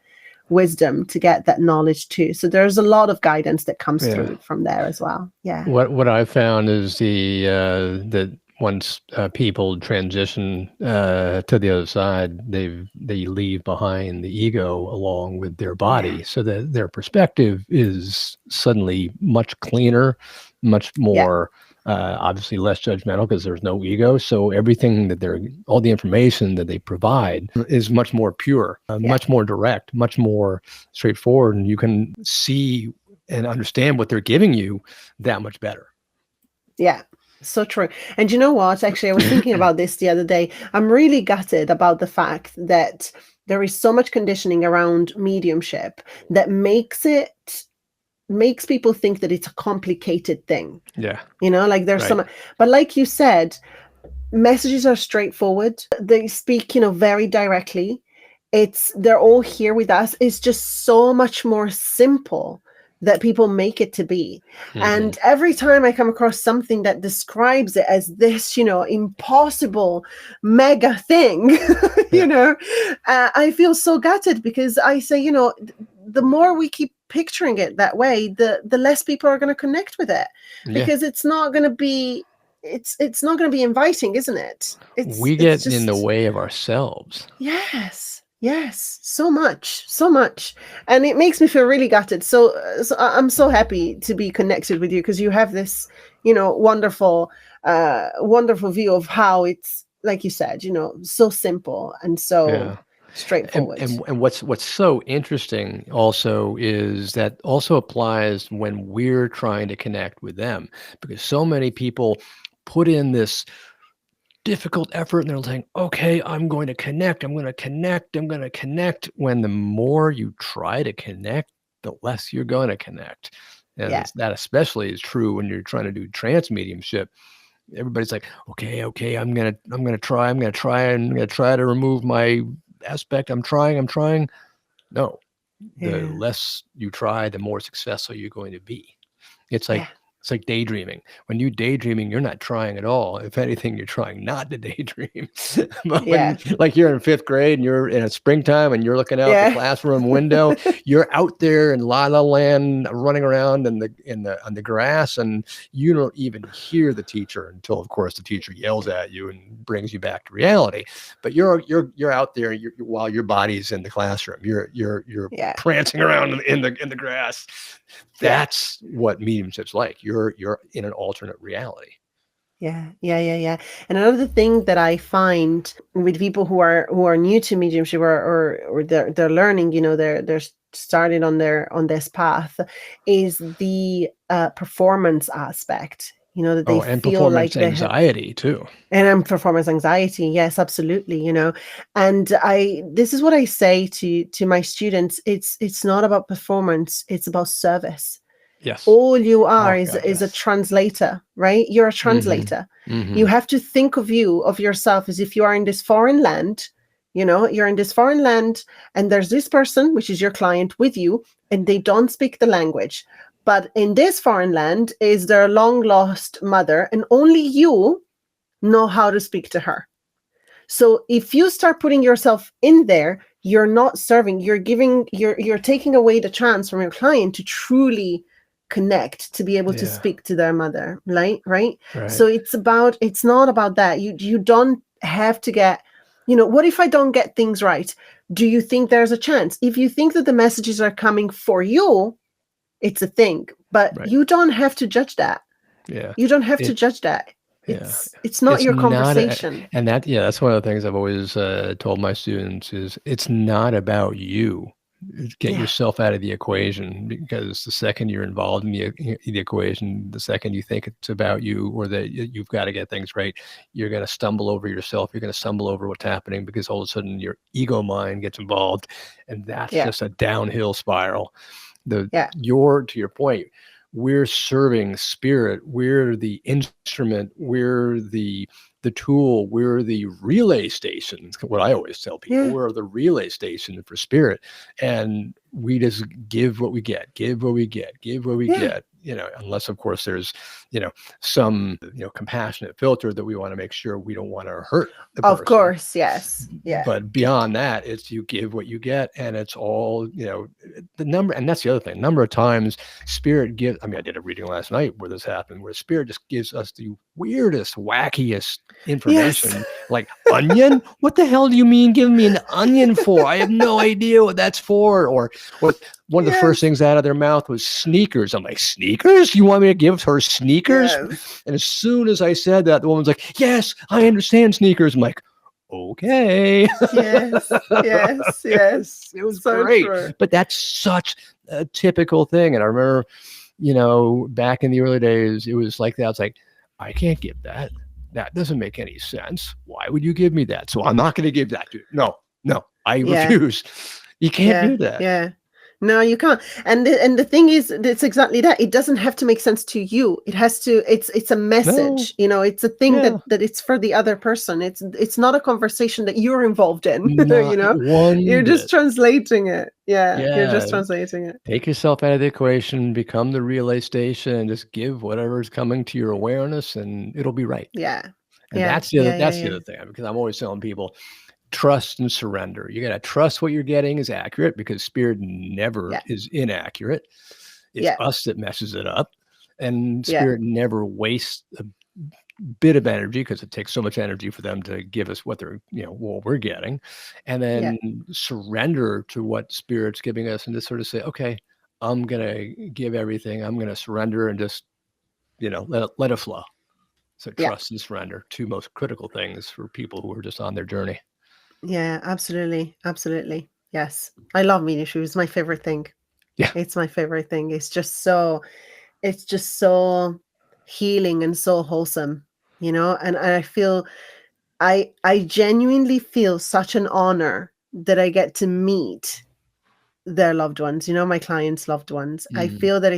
wisdom, to get that knowledge too. So there's a lot of guidance that comes Yeah. through from there as well. Yeah. What I found is that once people transition to the other side, they leave behind the ego along with their Yeah. body, so that their perspective is suddenly much cleaner, much Yeah. more obviously less judgmental because there's no ego. So everything all the information that they provide is much more pure, Yeah. much more direct, much more straightforward, and you can see and understand what they're giving you that much better. Yeah. So true. And you know what? Actually, I was thinking about this the other day. I'm really gutted about the fact that there is so much conditioning around mediumship that makes people think that it's a complicated thing. Yeah. Like there's Right. but like you said, messages are straightforward. They speak, very directly. They're all here with us. It's just so much more simple that people make it to be. And every time I come across something that describes it as this, impossible mega thing, Yeah. I feel so gutted, because I say, the more we keep picturing it that way, the less people are going to connect with it, Yeah. because it's not going to be not going to be inviting, isn't it? We It's get in the just, way of ourselves. yes, so much, and it makes me feel really gutted. So I'm so happy to be connected with you, because you have this, wonderful, wonderful view of how it's, like you said, so simple and so Yeah. straightforward. And what's so interesting also is that also applies when we're trying to connect with them, because so many people put in this difficult effort and they're saying, okay, I'm going to connect, when the more you try to connect, the less you're going to connect. And Yeah, that especially is true when you're trying to do trance mediumship. Everybody's like, okay, I'm gonna try to remove my aspect. I'm trying. No, the yeah, less you try, the more successful you're going to be. It's like yeah, it's like daydreaming. When you daydreaming, you're not trying at all. If anything, you're trying not to daydream. But when, yeah, like, you're in fifth grade and you're in a springtime and you're looking out the yeah. classroom window, you're out there in La La Land, running around on the grass, and you don't even hear the teacher until, of course, the teacher yells at you and brings you back to reality. But you're out there while your body's in the classroom. You're Yeah, prancing around in the grass. yeah. That's what mediumship's like. You're in an alternate reality. Yeah. And another thing that I find with people who are new to mediumship, or they're learning, they're starting on this path, is the performance aspect. That they Oh, and feel like performance they have. anxiety too. And performance anxiety, yes, absolutely. And this is what I say to my students: it's not about performance; it's about service. Yes. All you are Oh is God, is a yes. translator, right? You're a Mm-hmm. translator. You Mm-hmm. have to think of yourself as if you are in this foreign land. You're in this foreign land, and there's this person, which is your client, with you, and they don't speak the language. But in this foreign land is their long lost mother, and only you know how to speak to her. So if you start putting yourself in there, you're not serving, you're taking away the chance from your client to truly connect, to be able to Yeah. speak to their mother, right? Right. So it's not about that. You don't have to get, what if I don't get things right? Do you think there's a chance? If you think that the messages are coming for you, it's a thing, but Right. you don't have to judge that. Yeah. You don't have to It. judge that. Yeah. It's not It's your not, conversation. and that's one of the things I've always told my students is it's not about you. Get Yeah. yourself out of the equation, because the second you're involved in the equation, the second you think it's about you, or that you've got to get things right, you're going to stumble over yourself. You're going to stumble over what's happening, because all of a sudden your ego mind gets involved, and that's Yeah. just a downhill spiral. Yeah. To your point, we're serving spirit. We're the instrument. We're the tool. We're the relay station. What I always tell people, Yeah. we're the relay station for spirit, and we just give what we get, give what we get, give what we Yeah. get. Unless of course there's some compassionate filter that we want to make sure we don't want to hurt the Of person. course. Yes. Yeah. But beyond that, it's you give what you get, and it's all the number. And that's the other thing. Number of times spirit gives. I mean, I did a reading last night where this happened, where spirit just gives us the weirdest, wackiest Yes. information, like onion. What the hell do you mean giving me an onion for? I have no idea what that's for. Or what? One of the first Yes. things out of their mouth was sneakers. I'm like, sneakers? You want me to give her sneakers? Yes. And as soon as I said that, the woman's like, yes, I understand sneakers. I'm like, okay. Yes. Yes. Yes. It was So great. true. But that's such a typical thing. And I remember, back in the early days, it was like that. I was like, I can't give that. That doesn't make any sense. Why would you give me that? So I'm not going to give that to you. No, no, I Yeah. refuse. You can't Yeah. do that. Yeah. No, you can't. And the thing is, it's exactly that. It doesn't have to make sense to you. It has to. It's a No, message. It's a thing yeah, that it's for the other person. It's not a conversation that you're involved in. not You're one just bit. translating it. Yeah, you're just Yeah, translating it. take yourself out of the equation, become the relay station, and just give whatever's coming to your awareness, and it'll be right. Yeah. And Yeah. that's the other. Yeah. Yeah. That's the Yeah. other thing, because I'm always telling people, trust and surrender. You got to trust what you're getting is accurate, because spirit never Yeah. is inaccurate. It's Yeah. us that messes it up. And Yeah. spirit never wastes a bit of energy, because it takes so much energy for them to give us what what we're getting. And Yeah. then surrender to what spirit's giving us, and just sort of say, okay, I'm going to give everything. I'm going to surrender and just, let it flow. So Yeah. trust and surrender, two most critical things for people who are just on their journey. Yeah. Absolutely. Absolutely. Yes. I love mediumship. It's my favorite thing. Yeah. It's my favorite thing. It's just so healing and so wholesome, and I feel I genuinely feel such an honor that I get to meet their loved ones, my clients' loved ones. I Mm. feel that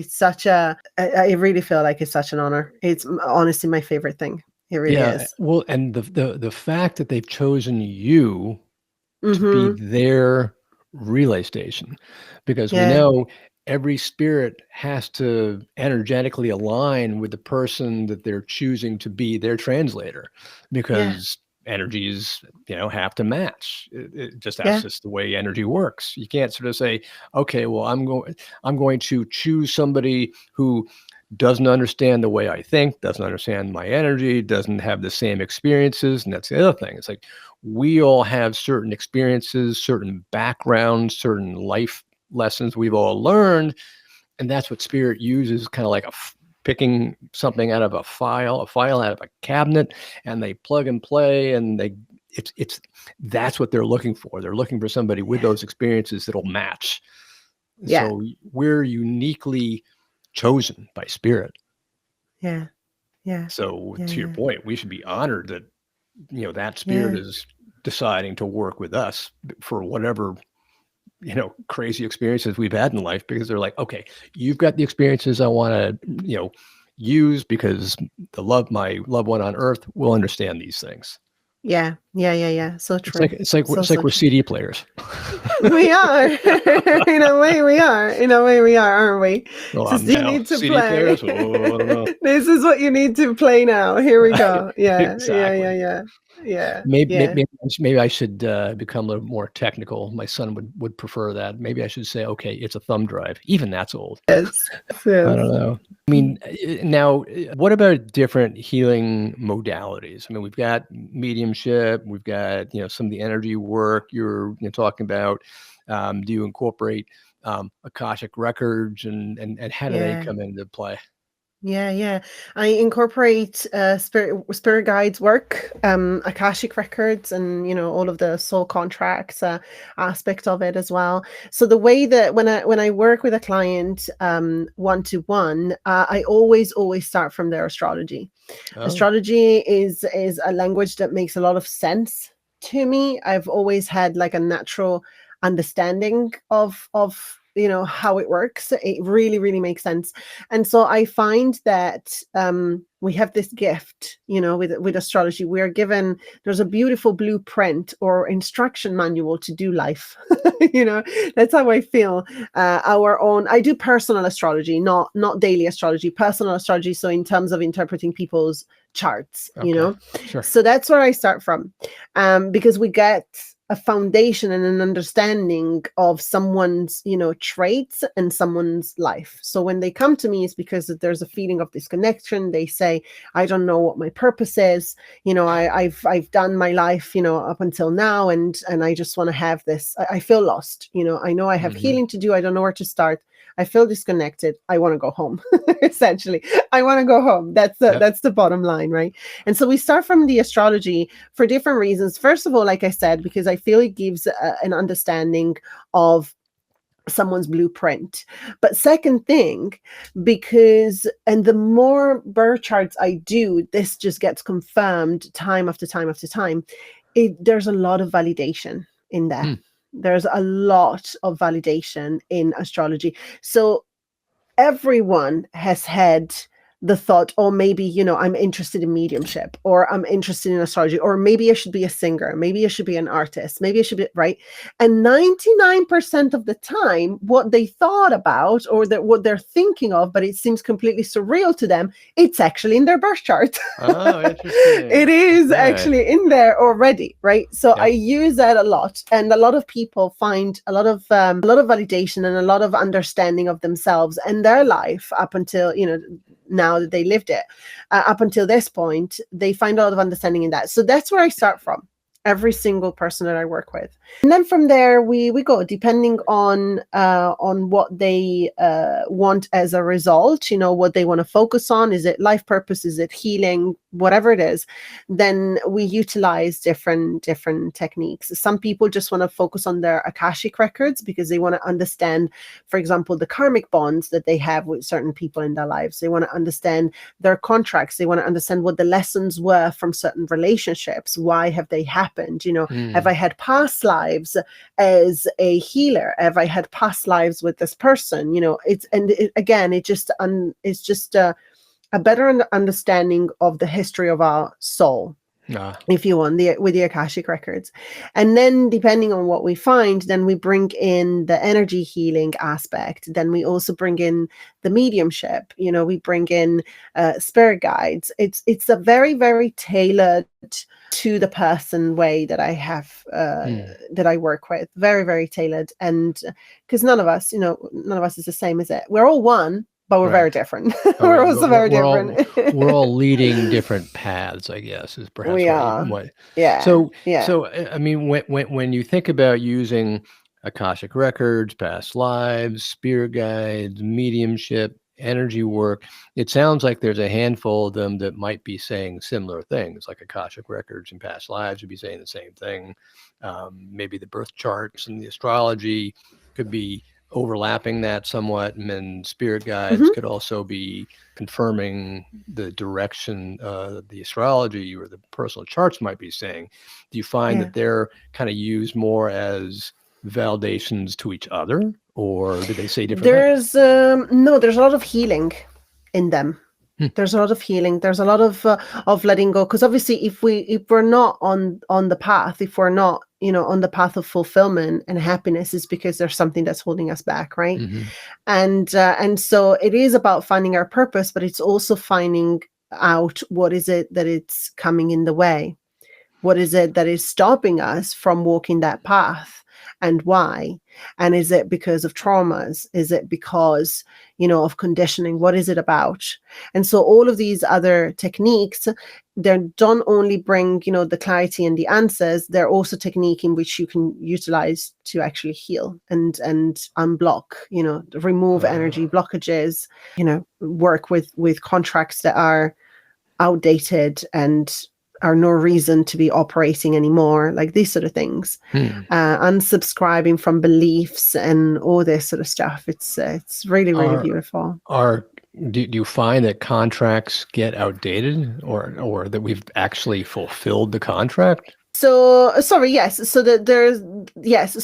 I really feel like it's such an honor. It's honestly my favorite thing. It really Yeah. is. Well, and the fact that they've chosen you to be Mm-hmm. their relay station, because we Yeah. know every spirit has to energetically align with the person that they're choosing to be their translator, Yeah. because energies have to match. That's Yeah. just the way energy works. You can't sort of say, okay, well, I'm going to choose somebody who doesn't understand the way I think, doesn't understand my energy, doesn't have the same experiences. And that's the other thing. It's like, we all have certain experiences, certain backgrounds, certain life lessons we've all learned. And that's what spirit uses, kind of like picking something out of a file out of a cabinet, and they plug and play, and that's what they're looking for. They're looking for somebody with those experiences that'll match. Yeah. So we're uniquely chosen by spirit. Yeah. Yeah. So Yeah. to your Yeah. point, we should be honored that that spirit Yeah. is deciding to work with us for whatever crazy experiences we've had in life, because they're like, okay, you've got the experiences I want to use, because my loved one on earth will understand these things. Yeah. Yeah. Yeah. Yeah. So It's like true. we're True. CD players. We are. In a way we are. In a way we are, aren't we? Well, So I'm you now need to CD play. players. Oh, I don't know. This is what you need to play now. Here we go. Yeah. Yeah. Yeah. Exactly. Yeah. Yeah. Maybe, Yeah. maybe I should become a little more technical. My son would prefer that. Maybe I should say, okay, it's a thumb drive. Even that's old. Yes. I Yes. don't know. I mean, now, what about different healing modalities? I mean, we've got mediumship, we've got some of the energy work you're talking about. Do you incorporate Akashic Records, and how do they Yeah. come into play? Yeah, yeah. I incorporate spirit guides work, Akashic Records, and all of the soul contracts aspect of it as well. So the way that when I work with a client one to one, I always start from their astrology. Oh, Astrology is a language that makes a lot of sense to me. I've always had like a natural understanding of how it works. It really really makes sense. And so I find that we have this gift, with astrology. We're given, there's a beautiful blueprint or instruction manual to do life. That's how I feel. Our own, I do personal astrology, not daily astrology, personal astrology. So in terms of interpreting people's charts, okay, sure. so that's where I start from, because we get a foundation and an understanding of someone's traits and someone's life. So when they come to me, it's because there's a feeling of disconnection. They say, I don't know what my purpose is. I've done my life up until now, and I just want to have this. I feel lost. I know I have Hmm. healing to do. I don't know where to start. I feel disconnected. I want to go home. Essentially, I want to go home. That's the bottom line, right? And so we start from the astrology for different reasons. First of all, like I said, because I feel it gives an understanding of someone's blueprint. But second thing, and the more birth charts I do, this just gets confirmed time after time after time. There's a lot of validation in there. There's a lot of validation in astrology. So everyone has had the thought, oh, maybe, I'm interested in mediumship, or I'm interested in astrology, or maybe I should be a singer, maybe I should be an artist, maybe I should be, right? And 99% of the time, what they thought about, or what they're thinking of, but it seems completely surreal to them, it's actually in their birth chart. Oh, interesting. It is actually in there already, right? So I use that a lot, and a lot of people find a lot of validation and a lot of understanding of themselves and their life up until, now that they lived it, up until this point, they find a lot of understanding in that. So that's where I start from, every single person that I work with. And then from there, we go, depending on what they want as a result, what they want to focus on. Is it life purpose? Is it healing? Whatever it is, then we utilize different techniques. Some people just want to focus on their Akashic records because they want to understand, for example, the karmic bonds that they have with certain people in their lives. They want to understand their contracts. They want to understand what the lessons were from certain relationships. Why have they happened? Have I had past lives as a healer? Have I had past lives with this person? It's just a better understanding of the history of our soul, if you want, with the Akashic records. And then depending on what we find, then we bring in the energy healing aspect. Then we also bring in the mediumship, we bring in spirit guides. It's a very, very tailored to the person way that I have, that I work with. Very, very tailored. And because none of us is the same, is it? We're all one, but we're very different. We're also very different. We're all leading different paths, I guess, is perhaps we are. what. Yeah. So, yeah. So I mean, when you think about using Akashic records, past lives, spirit guides, mediumship, energy work, it sounds like there's a handful of them that might be saying similar things, like Akashic records and past lives would be saying the same thing. Maybe the birth charts and the astrology could be overlapping that somewhat, and then spirit guides could also be confirming the direction the astrology or the personal charts might be saying. Do you find that they're kind of used more as validations to each other, or do they say different things? There's a lot of healing in them. There's a lot of healing. There's a lot of letting go, because obviously if we're not on the path, if we're not on the path of fulfillment and happiness, is because there's something that's holding us back, right? And so it is about finding our purpose, but it's also finding out what is it that it's coming in the way. What is it that is stopping us from walking that path, and why? And is it because of traumas? Is it because, of conditioning? What is it about? And so all of these other techniques, they don't only bring, the clarity and the answers, they're also technique in which you can utilize to actually heal and unblock, remove energy blockages, work with contracts that are outdated and are no reason to be operating anymore, like these sort of things. Unsubscribing from beliefs and all this sort of stuff. It's really, really beautiful. Do you find that contracts get outdated, or that we've actually fulfilled the contract? So yes.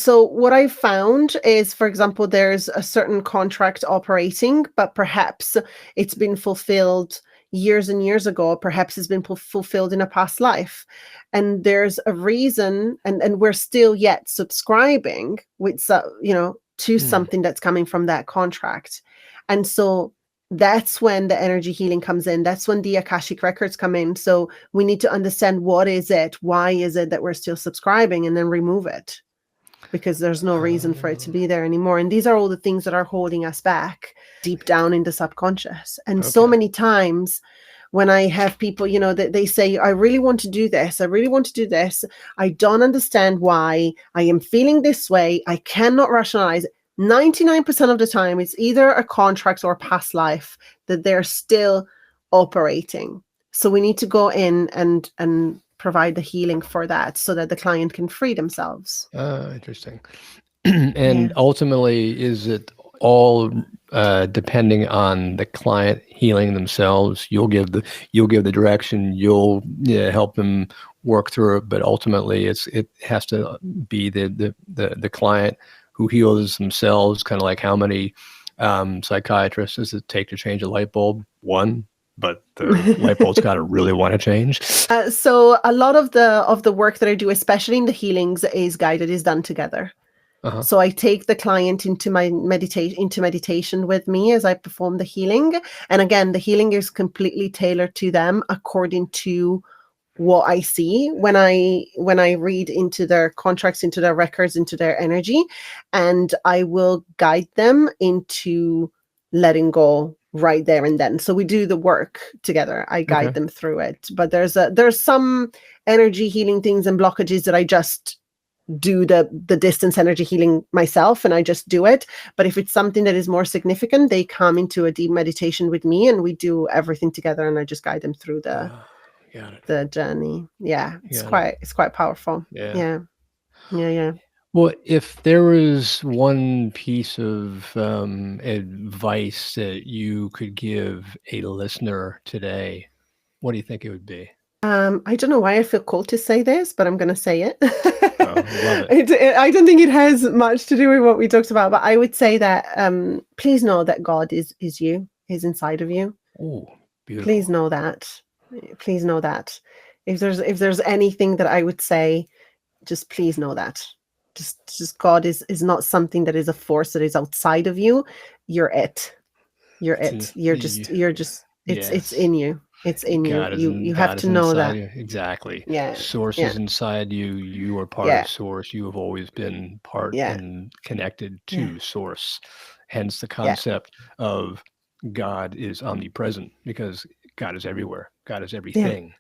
So what I found is, for example, there's a certain contract operating, but perhaps it's been fulfilled years and years ago. Perhaps it's been fulfilled in a past life, and there's a reason, and we're still yet subscribing with to something that's coming from that contract. And so that's when the energy healing comes in. That's when the Akashic records come in. So we need to understand, what is it? Why is it that we're still subscribing, and then remove it, because there's no reason for it to be there anymore. And these are all the things that are holding us back deep down in the subconscious. And so many times when I have people, they say, I really want to do this. I really want to do this. I don't understand why. I am feeling this way. I cannot rationalize it. 99% of the time, it's either a contract or a past life that they're still operating. So we need to go in and provide the healing for that, so that the client can free themselves. Interesting. And ultimately, is it all depending on the client healing themselves? You'll give the direction. You'll help them work through it. But ultimately, it has to be the client who heals themselves. Kind of like how many psychiatrists does it take to change a light bulb? One. But the light bulb's got to really want to change. So a lot of the work that I do, especially in the healings, is guided, is done together. So I take the client into meditation with me as I perform the healing. And again, the healing is completely tailored to them according to what I see when I read into their contracts, into their records, into their energy, and I will guide them into letting go right there and then. So we do the work together. I guide them through it. But there's some energy healing things and blockages that I just do the distance energy healing myself, and I just do it. But if it's something that is more significant, they come into a deep meditation with me and we do everything together, and I just guide them through the journey. It's quite powerful. Yeah. Well, if there was one piece of advice that you could give a listener today, what do you think it would be? I don't know why I feel called to say this, but I'm going to say it. Love it. I don't think it has much to do with what we talked about, but I would say that please know that God is you, is inside of you. Oh, beautiful. Please know that. Please know that. If there's anything that I would say, just please know that. Just God is not something that is a force that is outside of you. You're it. You're it. You're just it's in you. It's in you. You have to know that. You. Exactly. Yeah. Source is inside you. You are part of Source. You have always been part and connected to Source. Hence the concept of God is omnipresent, because God is everywhere. God is everything.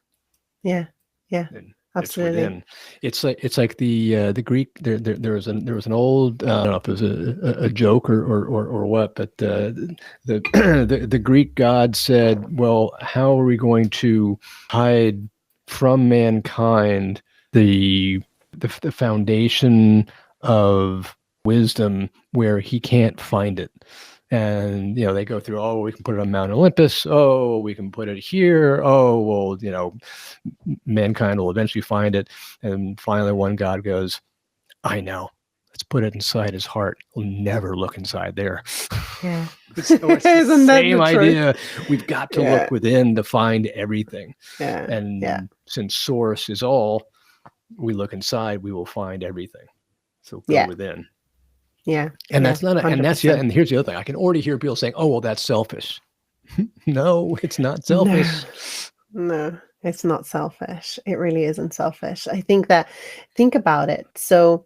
Yeah. And absolutely. It's like the Greek. There was an old, I don't know if it was a joke or what, but the Greek god said, "Well, how are we going to hide from mankind the foundation of wisdom where he can't find it?" And they go through, oh, we can put it on Mount Olympus. Oh, we can put it here. Oh, well, mankind will eventually find it. And finally, one god goes, I know. Let's put it inside his heart. We'll never look inside there. Yeah. So it's the same idea. We've got to look within to find everything. Yeah. And since Source is all, we look inside, we will find everything. So go within. Yeah. And that's not, and here's the other thing. I can already hear people saying, oh, well, that's selfish. No, it's not selfish. No, it's not selfish. It really isn't selfish. I think about it. So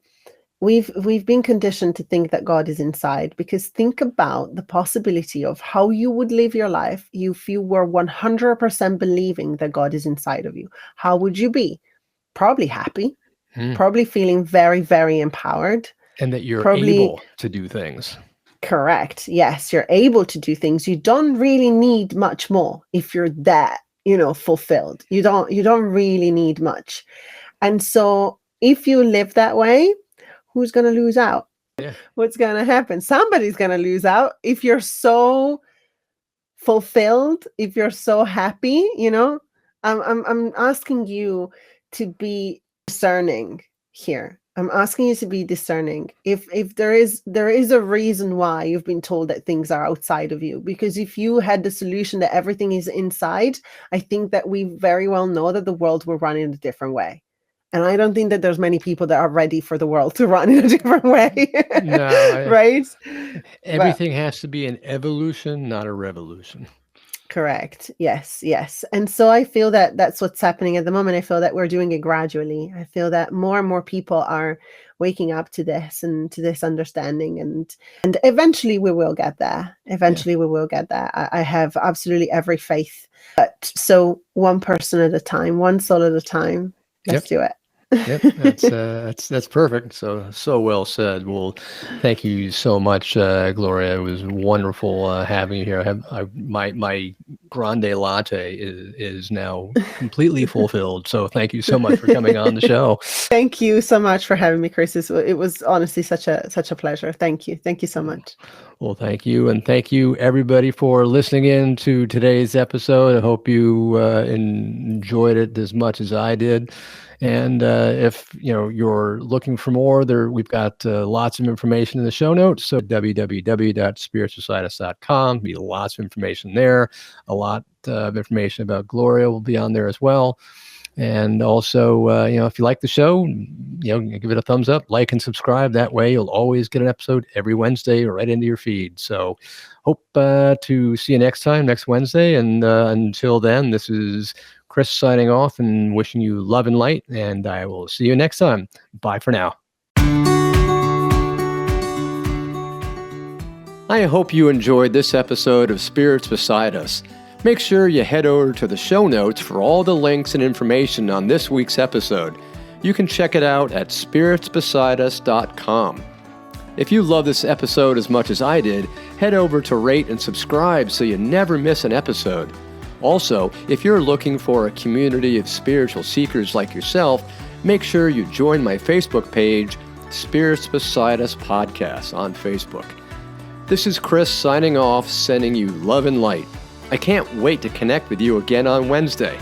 we've been conditioned to think that God is inside, because think about the possibility of how you would live your life if you were 100% believing that God is inside of you. How would you be? Probably happy, probably feeling very, very empowered. And that you're able to do things. Correct. Yes, you're able to do things. You don't really need much more if you're that, fulfilled. You don't really need much. And so if you live that way, who's going to lose out? Yeah. What's going to happen? Somebody's going to lose out. If you're so fulfilled, if you're so happy, I'm asking you to be discerning here. I'm asking you to be discerning. If there is a reason why you've been told that things are outside of you, because if you had the solution that everything is inside, I think that we very well know that the world will run in a different way. And I don't think that there's many people that are ready for the world to run in a different way. No, right? Everything has to be an evolution, not a revolution. Correct. Yes. And so I feel that that's what's happening at the moment. I feel that we're doing it gradually. I feel that more and more people are waking up to this and to this understanding, and eventually we will get there. We will get there. I have absolutely every faith. But so one person at a time, one soul at a time. Let's do it. Yep, that's perfect. So well said. Well, thank you so much, Gloria. It was wonderful having you here. My grande latte is now completely fulfilled. So thank you so much for coming on the show. Thank you so much for having me, Chris. It was honestly such a pleasure. Thank you. Thank you so much. Well, thank you, and thank you everybody for listening in to today's episode. I hope you enjoyed it as much as I did. And if you're looking for more, we've got lots of information in the show notes. So www.spiritsbesideus.com. Be lots of information there. A lot of information about Gloria will be on there as well. And also, if you like the show, give it a thumbs up, like and subscribe. That way you'll always get an episode every Wednesday right into your feed. So hope to see you next Wednesday. And until then, this is Chris signing off and wishing you love and light. And I will see you next time. Bye for now. I hope you enjoyed this episode of Spirits Beside Us. Make sure you head over to the show notes for all the links and information on this week's episode. You can check it out at spiritsbesideus.com. If you love this episode as much as I did, head over to rate and subscribe so you never miss an episode. Also, if you're looking for a community of spiritual seekers like yourself, make sure you join my Facebook page, Spirits Beside Us Podcast on Facebook. This is Chris signing off, sending you love and light. I can't wait to connect with you again on Wednesday.